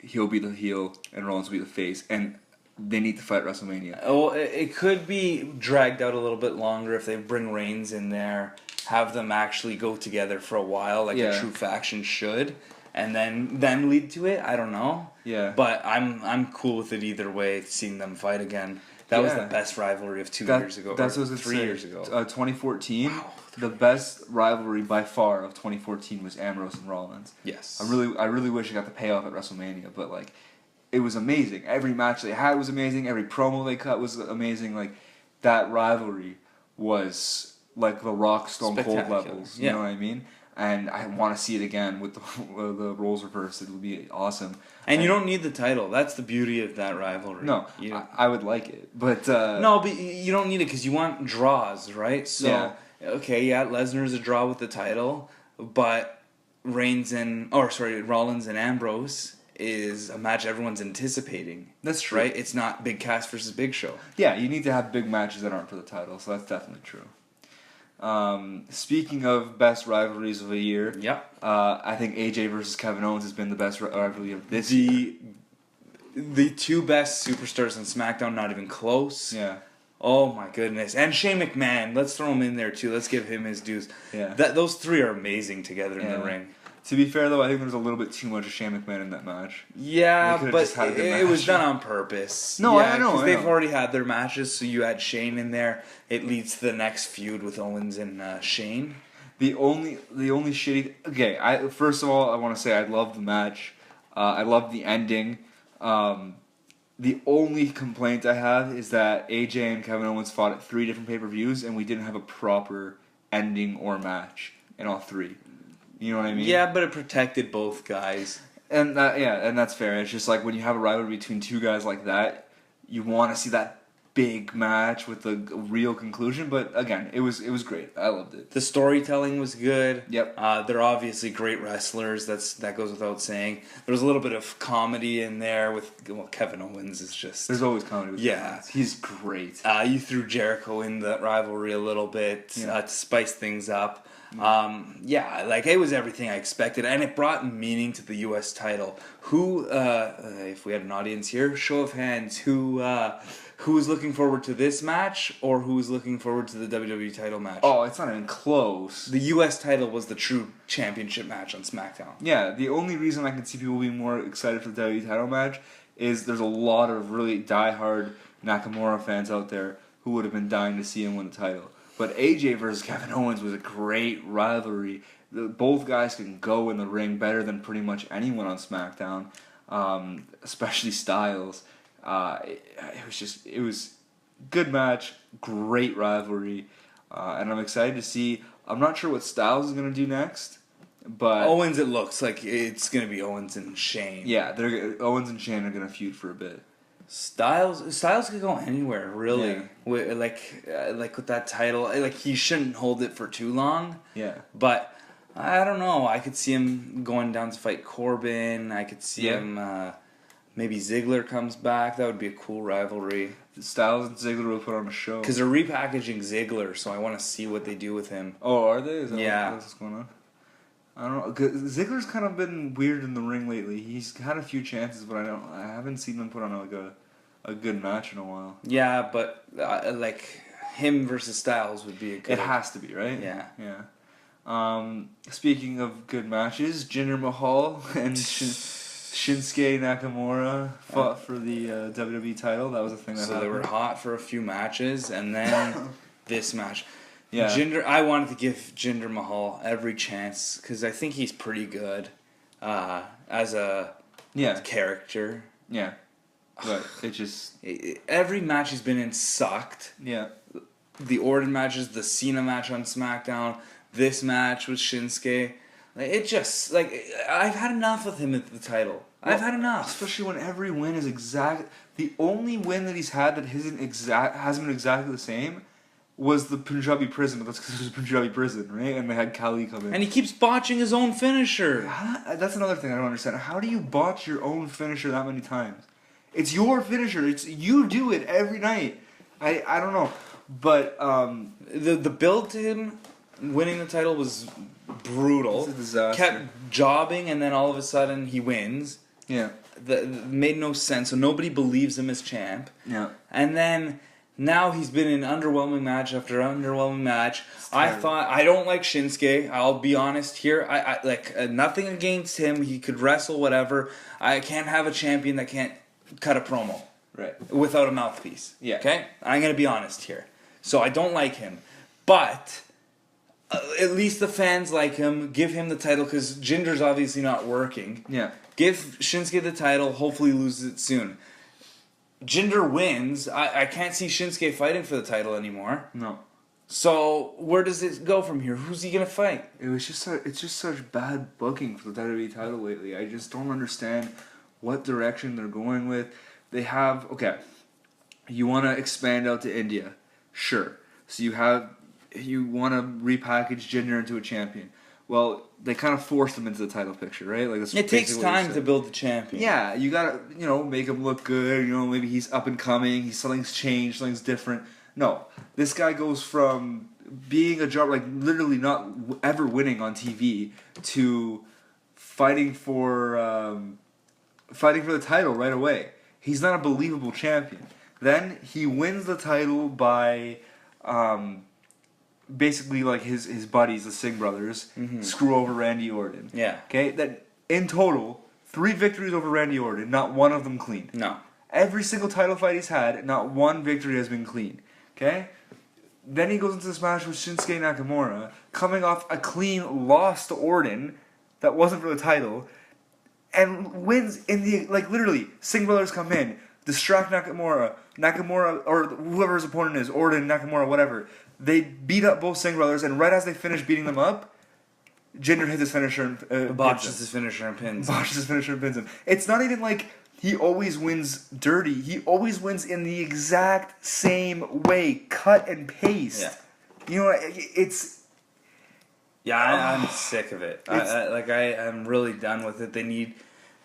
he'll be the heel, and Rollins will be the face, and they need to fight WrestleMania. Oh, it could be dragged out a little bit longer if they bring Reigns in there, have them actually go together for a while, like a true faction should, and then lead to it. I don't know. Yeah. But I'm cool with it either way. Seeing them fight again. That was the best rivalry of 2 years ago. That's what 3 years ago. 2014. Wow. The best rivalry by far of 2014 was Ambrose and Rollins. Yes. I really wish I got the payoff at WrestleMania, but like, it was amazing. Every match they had was amazing. Every promo they cut was amazing. Like, that rivalry was like the Rock Stone Cold levels. You know what I mean? And I want to see it again with the roles reversed. It would be awesome. And you don't need the title. That's the beauty of that rivalry. No, I would like it, but no, but you don't need it because you want draws, right? So Lesnar's a draw with the title, but Rollins and Ambrose is a match everyone's anticipating. That's true, right? It's not Big Cass versus Big Show. Yeah, you need to have big matches that aren't for the title, so that's definitely true. Speaking of best rivalries of the year, I think AJ versus Kevin Owens has been the best rivalry of this year. The two best superstars on SmackDown, not even close. Yeah. Oh my goodness. And Shane McMahon, let's throw him in there too. Let's give him his dues. Yeah. Those three are amazing together in the ring. To be fair, though, I think there was a little bit too much of Shane McMahon in that match. Yeah, but it was done on purpose. No, I know. Because they've already had their matches, so you add Shane in there. It leads to the next feud with Owens and Shane. The only shitty... Okay, first of all, I want to say I love the match. I love the ending. The only complaint I have is that AJ and Kevin Owens fought at 3 different pay-per-views, and we didn't have a proper ending or match in all 3. You know what I mean? Yeah, but it protected both guys. And that's fair. It's just like when you have a rivalry between 2 guys like that, you want to see that big match with a real conclusion. But again, it was great. I loved it. The storytelling was good. Yep. They're obviously great wrestlers. That goes without saying. There was a little bit of comedy in there with Kevin Owens is just. There's always comedy with Kevin Owens. He's great. You threw Jericho in the rivalry a little bit to spice things up. It was everything I expected, and it brought meaning to the U.S. title. Who, if we had an audience here, show of hands, who was looking forward to this match, or who was looking forward to the WWE title match? Oh, it's not even close. The U.S. title was the true championship match on SmackDown. Yeah, the only reason I can see people being more excited for the WWE title match is there's a lot of really diehard Nakamura fans out there who would have been dying to see him win the title. But AJ versus Kevin Owens was a great rivalry. Both guys can go in the ring better than pretty much anyone on SmackDown, especially Styles. It was good match, great rivalry, and I'm excited to see. I'm not sure what Styles is going to do next, but Owens, it looks like it's going to be Owens and Shane. Yeah, Owens and Shane are going to feud for a bit. Styles could go anywhere, really. Yeah. With that title, like he shouldn't hold it for too long. Yeah. But I don't know. I could see him going down to fight Corbin. I could see him. Maybe Ziggler comes back. That would be a cool rivalry. Styles and Ziggler will put on a show. Because they're repackaging Ziggler, so I want to see what they do with him. Oh, are they? Is that yeah. What's going on? I don't know. 'Cause Ziggler's kind of been weird in the ring lately. He's had a few chances, but I haven't seen him put on a good match in a while. Yeah, but him versus Styles would be a good. It has to be, right? Yeah. Yeah. Speaking of good matches, Jinder Mahal and Shinsuke Nakamura fought for the WWE title. That was a thing that happened. So they were hot for a few matches, and then this match. Yeah. I wanted to give Jinder Mahal every chance because I think he's pretty good as a character. Yeah. But it just... Every match he's been in sucked. Yeah. The Orton matches, the Cena match on SmackDown, this match with Shinsuke. I've had enough of him at the title. Well, I've had enough. Especially when every win is exact... The only win that he's had that hasn't been exactly the same was the Punjabi prison, but that's because it was Punjabi prison, right? And they had Kali come in. And he keeps botching his own finisher. That's another thing I don't understand. How do you botch your own finisher that many times? It's your finisher. You do it every night. I don't know. But the build to him winning the title was brutal. It's a disaster. Kept jobbing, and then all of a sudden he wins. Yeah. Made no sense. So nobody believes him as champ. Yeah. And then now he's been in underwhelming match after underwhelming match. I don't like Shinsuke. I'll be honest here. I nothing against him. He could wrestle, whatever. I can't have a champion that can't cut a promo. Right. Without a mouthpiece. Yeah. Okay? I'm going to be honest here. So I don't like him. But at least the fans like him. Give him the title because Jinder's obviously not working. Yeah. Give Shinsuke the title. Hopefully he loses it soon. Jinder wins. I can't see Shinsuke fighting for the title anymore. No. So where does it go from here? Who's he going to fight? It's just such bad booking for the WWE title lately. I just don't understand what direction they're going with. They have, you want to expand out to India. Sure. So you want to repackage Jinder into a champion. Well, they kind of forced him into the title picture, right? Like it takes time to build the champion. Yeah, you gotta, make him look good. Maybe he's up and coming. Something's changed. Something's different. No, this guy goes from being a job, like literally not ever winning on TV, to fighting for the title right away. He's not a believable champion. Then he wins the title by basically like his buddies, the Singh brothers, screw over Randy Orton. Yeah. Okay? That in total, 3 victories over Randy Orton, not one of them clean. No. Every single title fight he's had, not one victory has been clean. Okay? Then he goes into this match with Shinsuke Nakamura, coming off a clean loss to Orton that wasn't for the title, and wins in the, literally, Singh brothers come in, distract Nakamura, or whoever his opponent is, Orton, Nakamura, whatever. They beat up both Singh brothers, and right as they finish beating them up, Jinder hits his finisher and botches his finisher and pins him. It's not even like he always wins dirty. He always wins in the exact same way, cut and paste. Yeah. You know, it's... Yeah, I'm sick of it. I'm really done with it. They need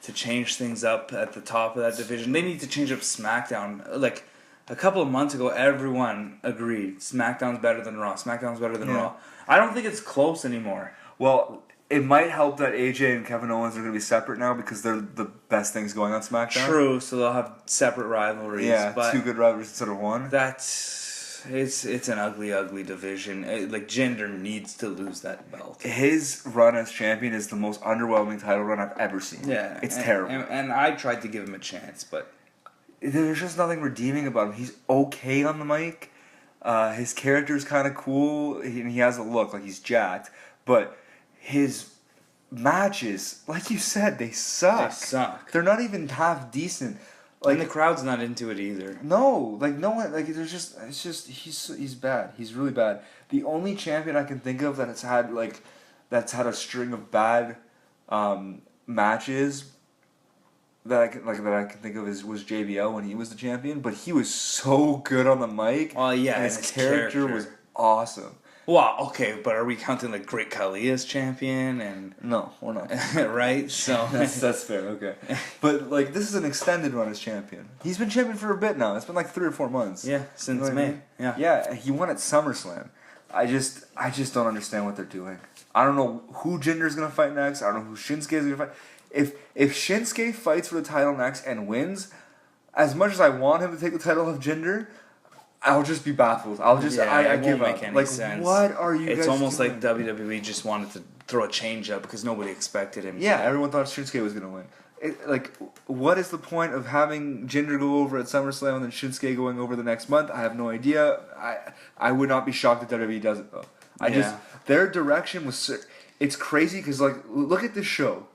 to change things up at the top of that division. They need to change up SmackDown. Like, a couple of months ago, everyone agreed SmackDown's better than Raw. SmackDown's better than Raw. I don't think it's close anymore. Well, it might help that AJ and Kevin Owens are going to be separate now because they're the best things going on SmackDown. True, so they'll have separate rivalries. Yeah, but 2 good rivalries instead of 1. It's an ugly division. Jinder needs to lose that belt. His run as champion is the most underwhelming title run I've ever seen. Yeah, it's terrible. And I tried to give him a chance, but there's just nothing redeeming about him. He's okay on the mic. His character's kind of cool, and he has a look like he's jacked. But his matches, like you said, they suck. They're not even half decent. Like, and the crowd's not into it either. No, like no one. Like he's bad. He's really bad. The only champion I can think of that's had a string of bad matches that I can think of was JBL when he was the champion. But he was so good on the mic. Oh yeah, and his character was awesome. Well, okay, but are we counting like Great Khali as champion and no, we're not. Right? So that's fair. Okay, but like this is an extended run as champion. He's been champion for a bit now. It's been like 3 or 4 months. Yeah, since May. I mean? Yeah, he won at SummerSlam. I just don't understand what they're doing. I don't know who Jinder's gonna fight next. I don't know who Shinsuke is gonna fight. If Shinsuke fights for the title next and wins, as much as I want him to take the title of Jinder, I'll just be baffled. I give up. Like, sense. What are you guys It's almost doing? like WWE just wanted to throw a change up because nobody expected him. Yeah, everyone thought Shinsuke was going to win. What is the point of having Jinder go over at SummerSlam and then Shinsuke going over the next month? I have no idea. I would not be shocked if WWE does it, though. Their direction was... It's crazy because, like, look at this show.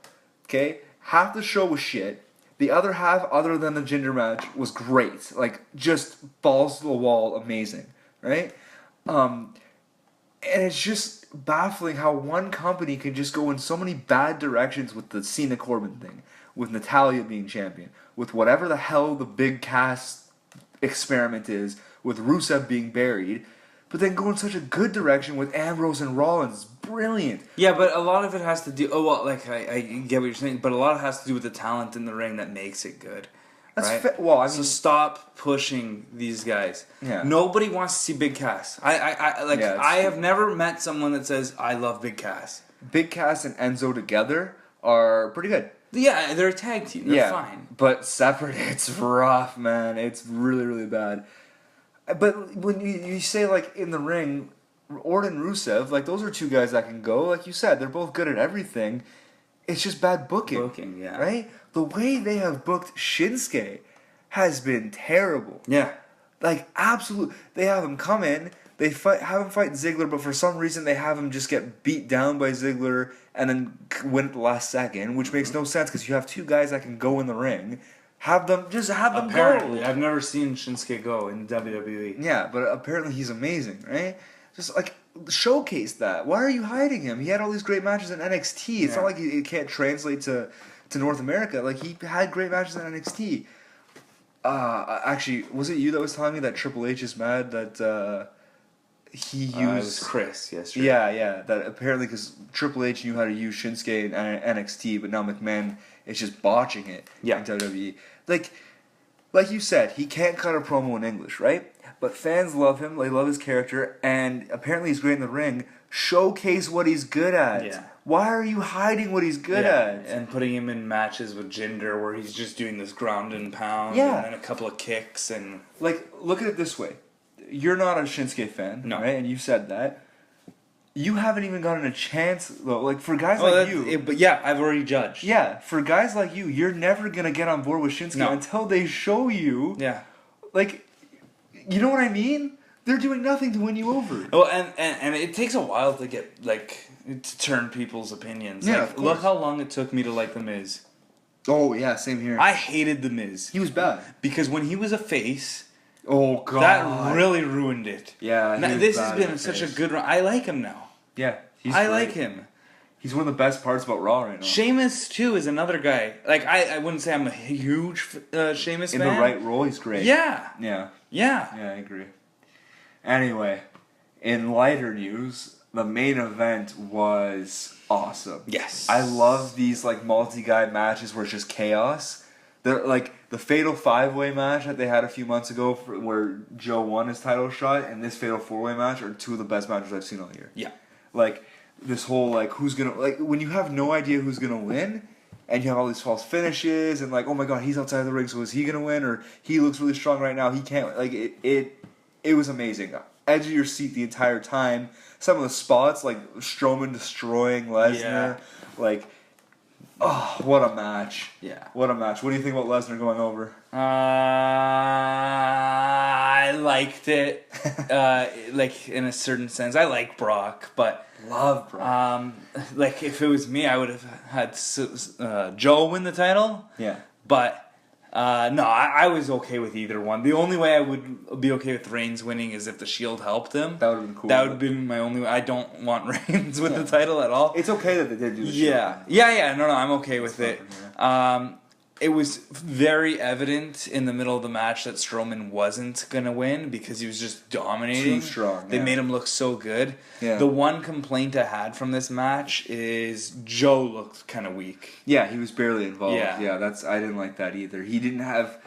Okay? Half the show was shit. The other half, other than the Jinder match, was great. Like, just balls to the wall, amazing. Right? And it's just baffling how one company can just go in so many bad directions with the Cena Corbin thing, with Natalya being champion, with whatever the hell the big cast experiment is, with Rusev being buried, but then go in such a good direction with Ambrose and Rollins. Brilliant. Yeah, but a lot of it has to do... Oh, well, like, I get what you're saying, but a lot of it has to do with the talent in the ring that makes it good. Right? So stop pushing these guys. Yeah. Nobody wants to see Big Cass. I have never met someone that says, I love Big Cass. Big Cass and Enzo together are pretty good. Yeah, they're a tag team. They're fine. But separate, it's rough, man. It's really, really bad. But when you say, like, in the ring, Orton and Rusev, like, those are 2 guys that can go. Like you said, they're both good at everything. It's just bad booking. Right? The way they have booked Shinsuke has been terrible. Yeah. Like, absolute. They have him come in, they have him fight Ziggler, but for some reason they have him just get beat down by Ziggler and then win at the last second, which makes no sense because you have 2 guys that can go in the ring. Have them go. Apparently, I've never seen Shinsuke go in WWE. Yeah, but apparently he's amazing, right? Just like showcase that. Why are you hiding him? He had all these great matches in NXT. It's not like it can't translate to North America. Like, he had great matches in NXT. Actually, was it you that was telling me that Triple H is mad that he used... it was Chris yesterday. Yeah. That apparently because Triple H knew how to use Shinsuke in NXT, but now McMahon is just botching it in WWE. Like you said, he can't cut a promo in English, right? But fans love him. They love his character, and apparently he's great in the ring. Showcase what he's good at. Yeah. Why are you hiding what he's good at? And putting him in matches with Jinder where he's just doing this ground and pound and then a couple of kicks and... Like, look at it this way. You're not a Shinsuke fan, right? And you said that. You haven't even gotten a chance, though. Like, for guys like you... But yeah, I've already judged. Yeah, for guys like you, you're never going to get on board with Shinsuke until they show you... Yeah. Like, you know what I mean? They're doing nothing to win you over. Well, and it takes a while to get, like, to turn people's opinions. Yeah, like, look how long it took me to like The Miz. Oh, yeah, same here. I hated The Miz. He was bad. Because when he was a face, oh, God. that really ruined it. Yeah, now, this has been such a good run. I like him now. Yeah, I like him. He's one of the best parts about Raw right now. Sheamus, too, is another guy. Like, I wouldn't say I'm a huge Sheamus fan. In the right role, he's great. Yeah. Yeah. Yeah. Yeah, I agree. Anyway, in lighter news, the main event was awesome. Yes. I love these like multi-guy matches where it's just chaos. They're like the Fatal 5-Way match that they had a few months ago where Joe won his title shot, and this Fatal 4-Way match are two of the best matches I've seen all year. Yeah. Like this whole like who's gonna like when you have no idea who's gonna win. And you have all these false finishes, and like, oh my god, he's outside the ring, so is he gonna win? Or he looks really strong right now, he can't. Like it was amazing. Edge of your seat the entire time. Some of the spots, like Strowman destroying Lesnar, like, oh, what a match! Yeah, what a match. What do you think about Lesnar going over? I liked it, like in a certain sense. I like Brock, but. Love Brock. Like if it was me, I would have had Joe win the title. Yeah. But no, I was okay with either one. The only way I would be okay with Reigns winning is if the Shield helped him. That would have been cool. That would have been my only way. I don't want Reigns with the title at all. It's okay that they did do the Shield. Yeah. No, I'm okay with it. It was very evident in the middle of the match that Strowman wasn't going to win because he was just dominating. Too strong. They made him look so good. Yeah. The one complaint I had from this match is Joe looked kind of weak. Yeah, he was barely involved. Yeah, I didn't like that either. He didn't have.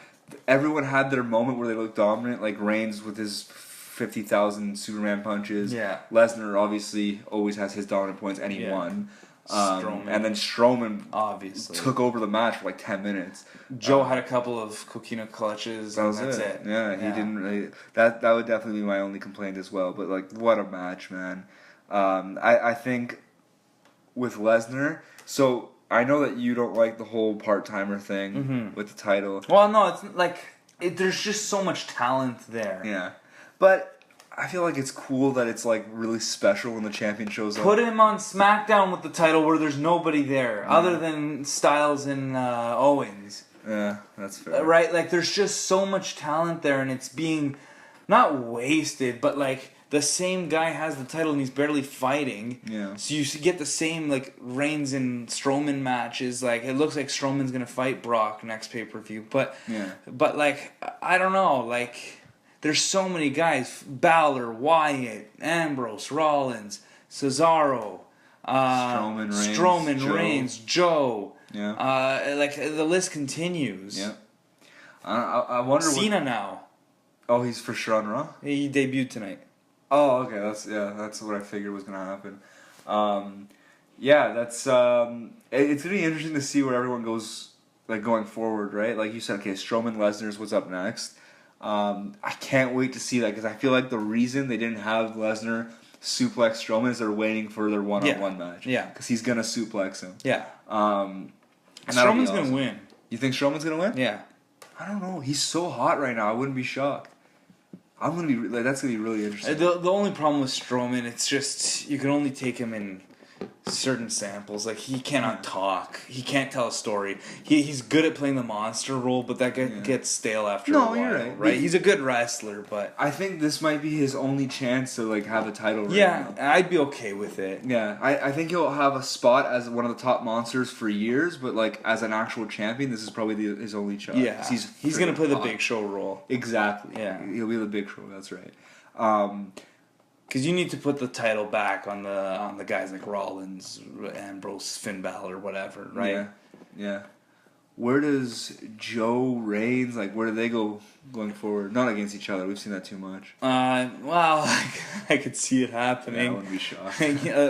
Everyone had their moment where they looked dominant, like Reigns with his 50,000 Superman punches. Yeah. Lesnar obviously always has his dominant points, and he won. And then Strowman obviously took over the match for like 10 minutes. Joe had a couple of coquina clutches. That's it. Yeah, he didn't really. That would definitely be my only complaint as well. But like, what a match, man! I think with Lesnar. So I know that you don't like the whole part-timer thing with the title. Well, no, it's like there's just so much talent there. Yeah, but. I feel like it's cool that it's like really special when the champion shows up. Put him on SmackDown with the title where there's nobody there other than Styles and Owens. Yeah, that's fair. Right? Like there's just so much talent there and it's being not wasted, but like the same guy has the title and he's barely fighting. Yeah. So you get the same like Reigns and Strowman matches. Like it looks like Strowman's gonna fight Brock next pay-per-view, but like I don't know, like. There's so many guys: Balor, Wyatt, Ambrose, Rollins, Cesaro, Strowman, Reigns, Joe. Yeah. Like the list continues. Yeah. I wonder. Cena now. Oh, he's for sure on Raw. He debuted tonight. Oh, okay. That's what I figured was gonna happen. That's it's gonna be interesting to see where everyone goes like going forward, right? Like you said, okay, Strowman, Lesnar's what's up next. I can't wait to see that because I feel like the reason they didn't have Lesnar suplex Strowman is they're waiting for their one-on-one match. Yeah. Because he's going to suplex him. Yeah. And Strowman's awesome. going to win. You think Strowman's going to win? Yeah. I don't know. He's so hot right now. I wouldn't be shocked. That's going to be really interesting. The only problem with Strowman, it's just you can only take him in certain samples. Like he cannot talk. He can't tell a story. He's good at playing the monster role, but that gets stale after a while. You're right? He's a good wrestler, but I think this might be his only chance to like have a title. Now. I'd be okay with it. Yeah, I think he'll have a spot as one of the top monsters for years, but like as an actual champion, this is probably his only shot. Yeah, he's gonna play the Big Show role. Exactly. Yeah, he'll be the Big Show. That's right. Because you need to put the title back on the guys like Rollins, Ambrose, Finn Balor, whatever, right? Yeah. Where does Joe, Reigns, like where do they go going forward? Not against each other. We've seen that too much. Well, I could see it happening. Yeah, I wouldn't be shocked.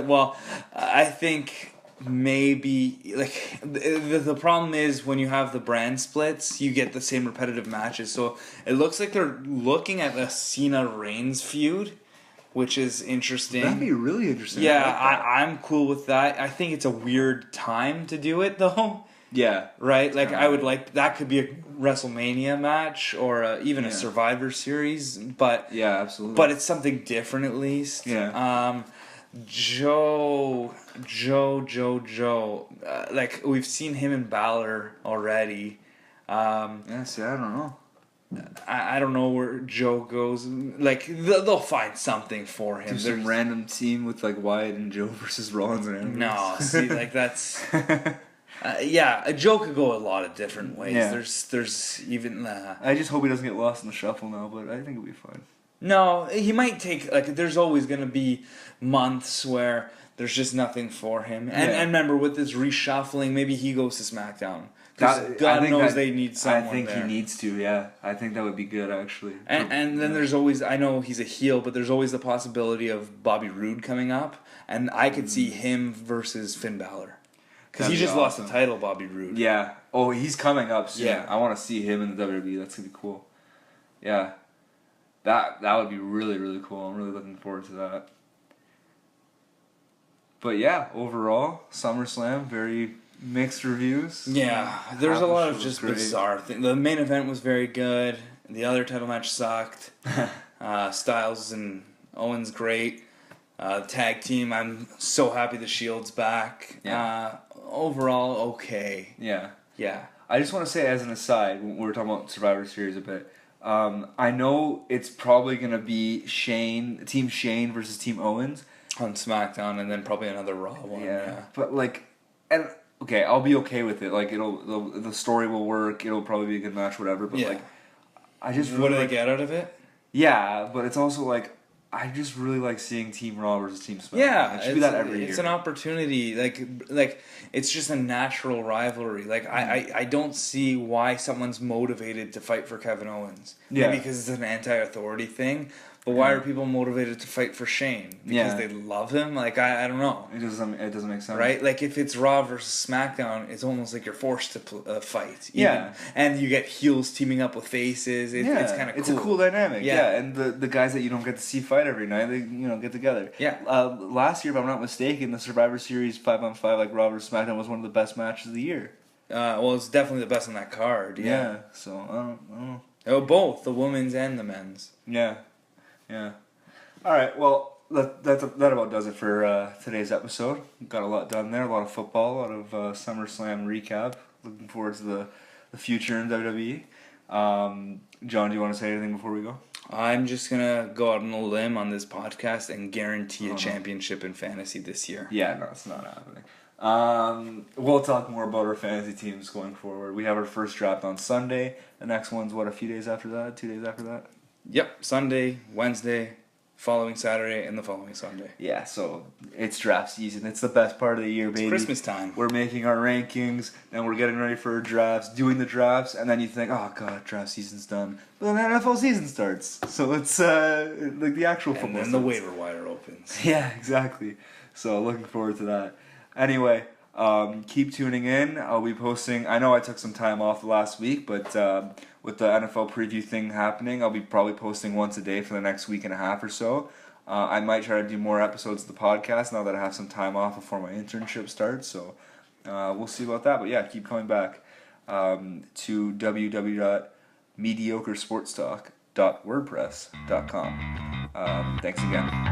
Well, I think maybe like the problem is when you have the brand splits, you get the same repetitive matches. So it looks like they're looking at a Cena Reigns feud. Which is interesting. That'd be really interesting. Yeah, I'm cool with that. I think it's a weird time to do it, though. Yeah. Right? Like, I would like... That could be a WrestleMania match or even a Survivor Series, but... Yeah, absolutely. But it's something different, at least. Yeah. Joe. Like, we've seen him and Balor already. Yeah, see, I don't know. I don't know where Joe goes. Like, they'll find something for him. Do some random team with, like, Wyatt and Joe versus Rollins and Ambrose. No, see, like, that's... yeah, Joe could go a lot of different ways. Yeah. There's even... I just hope he doesn't get lost in the shuffle now, but I think it'll be fine. No, he might take... Like, there's always going to be months where there's just nothing for him. And remember, with this reshuffling, maybe he goes to SmackDown. Because God knows they need someone I think there. he needs to, yeah. I think that would be good, actually. And then there's always... I know he's a heel, but there's always the possibility of Bobby Roode coming up. And I could see him versus Finn Balor. Because he just lost the title, Bobby Roode. Yeah. Oh, he's coming up soon. Yeah. I want to see him in the WWE. That's going to be cool. Yeah. That would be really, really cool. I'm really looking forward to that. But yeah, overall, SummerSlam, very mixed reviews. Yeah, there's a lot of just bizarre things. The main event was very good. The other title match sucked. Styles and Owens great. Tag team, I'm so happy the Shield's back. Yeah. Overall, okay. Yeah. Yeah. I just want to say, as an aside, when we're talking about Survivor Series a bit, I know it's probably going to be Team Shane versus Team Owens. On SmackDown, and then probably another Raw one. Yeah. But, like, and okay, I'll be okay with it. Like, the story will work. It'll probably be a good match, whatever. But like, I just really what do they get out of it? Yeah, but it's also like, I just really like seeing Team Raw versus Team SmackDown. Yeah, it should be that every year. It's an opportunity. Like it's just a natural rivalry. Like I don't see why someone's motivated to fight for Kevin Owens. Yeah, maybe because it's an anti-authority thing. But why are people motivated to fight for Shane? Because they love him? Like, I don't know. It doesn't make sense. Right? Like, if it's Raw versus SmackDown, it's almost like you're forced to fight. Yeah. And you get heels teaming up with faces. It's kind of cool. It's a cool dynamic. Yeah. And the guys that you don't get to see fight every night, they get together. Yeah. Last year, if I'm not mistaken, the Survivor Series 5-on-5, like Raw versus SmackDown, was one of the best matches of the year. Well, it's definitely the best on that card. Yeah. So, I don't know. Oh, both. The women's and the men's. Yeah. Yeah. All right. Well, that about does it for today's episode. Got a lot done there. A lot of football. A lot of SummerSlam recap. Looking forward to the future in WWE. John, do you want to say anything before we go? I'm just gonna go out on a limb on this podcast and guarantee a championship in fantasy this year. Yeah, no, it's not happening. We'll talk more about our fantasy teams going forward. We have our first draft on Sunday. The next one's a few days after that? 2 days after that? Yep, Sunday, Wednesday, following Saturday, and the following Sunday. Yeah, so it's draft season. It's the best part of the year, baby. It's Christmas time. We're making our rankings, and we're getting ready for our drafts, doing the drafts, and then you think, oh, God, draft season's done. But then the NFL season starts. So it's like the actual football And then the waiver wire opens. Yeah, exactly. So looking forward to that. Anyway, keep tuning in. I'll be posting. I know I took some time off last week, but with the NFL preview thing happening, I'll be probably posting once a day for the next week and a half or so. I might try to do more episodes of the podcast now that I have some time off before my internship starts. So we'll see about that. But yeah, keep coming back to www.mediocresportstalk.wordpress.com. Thanks again.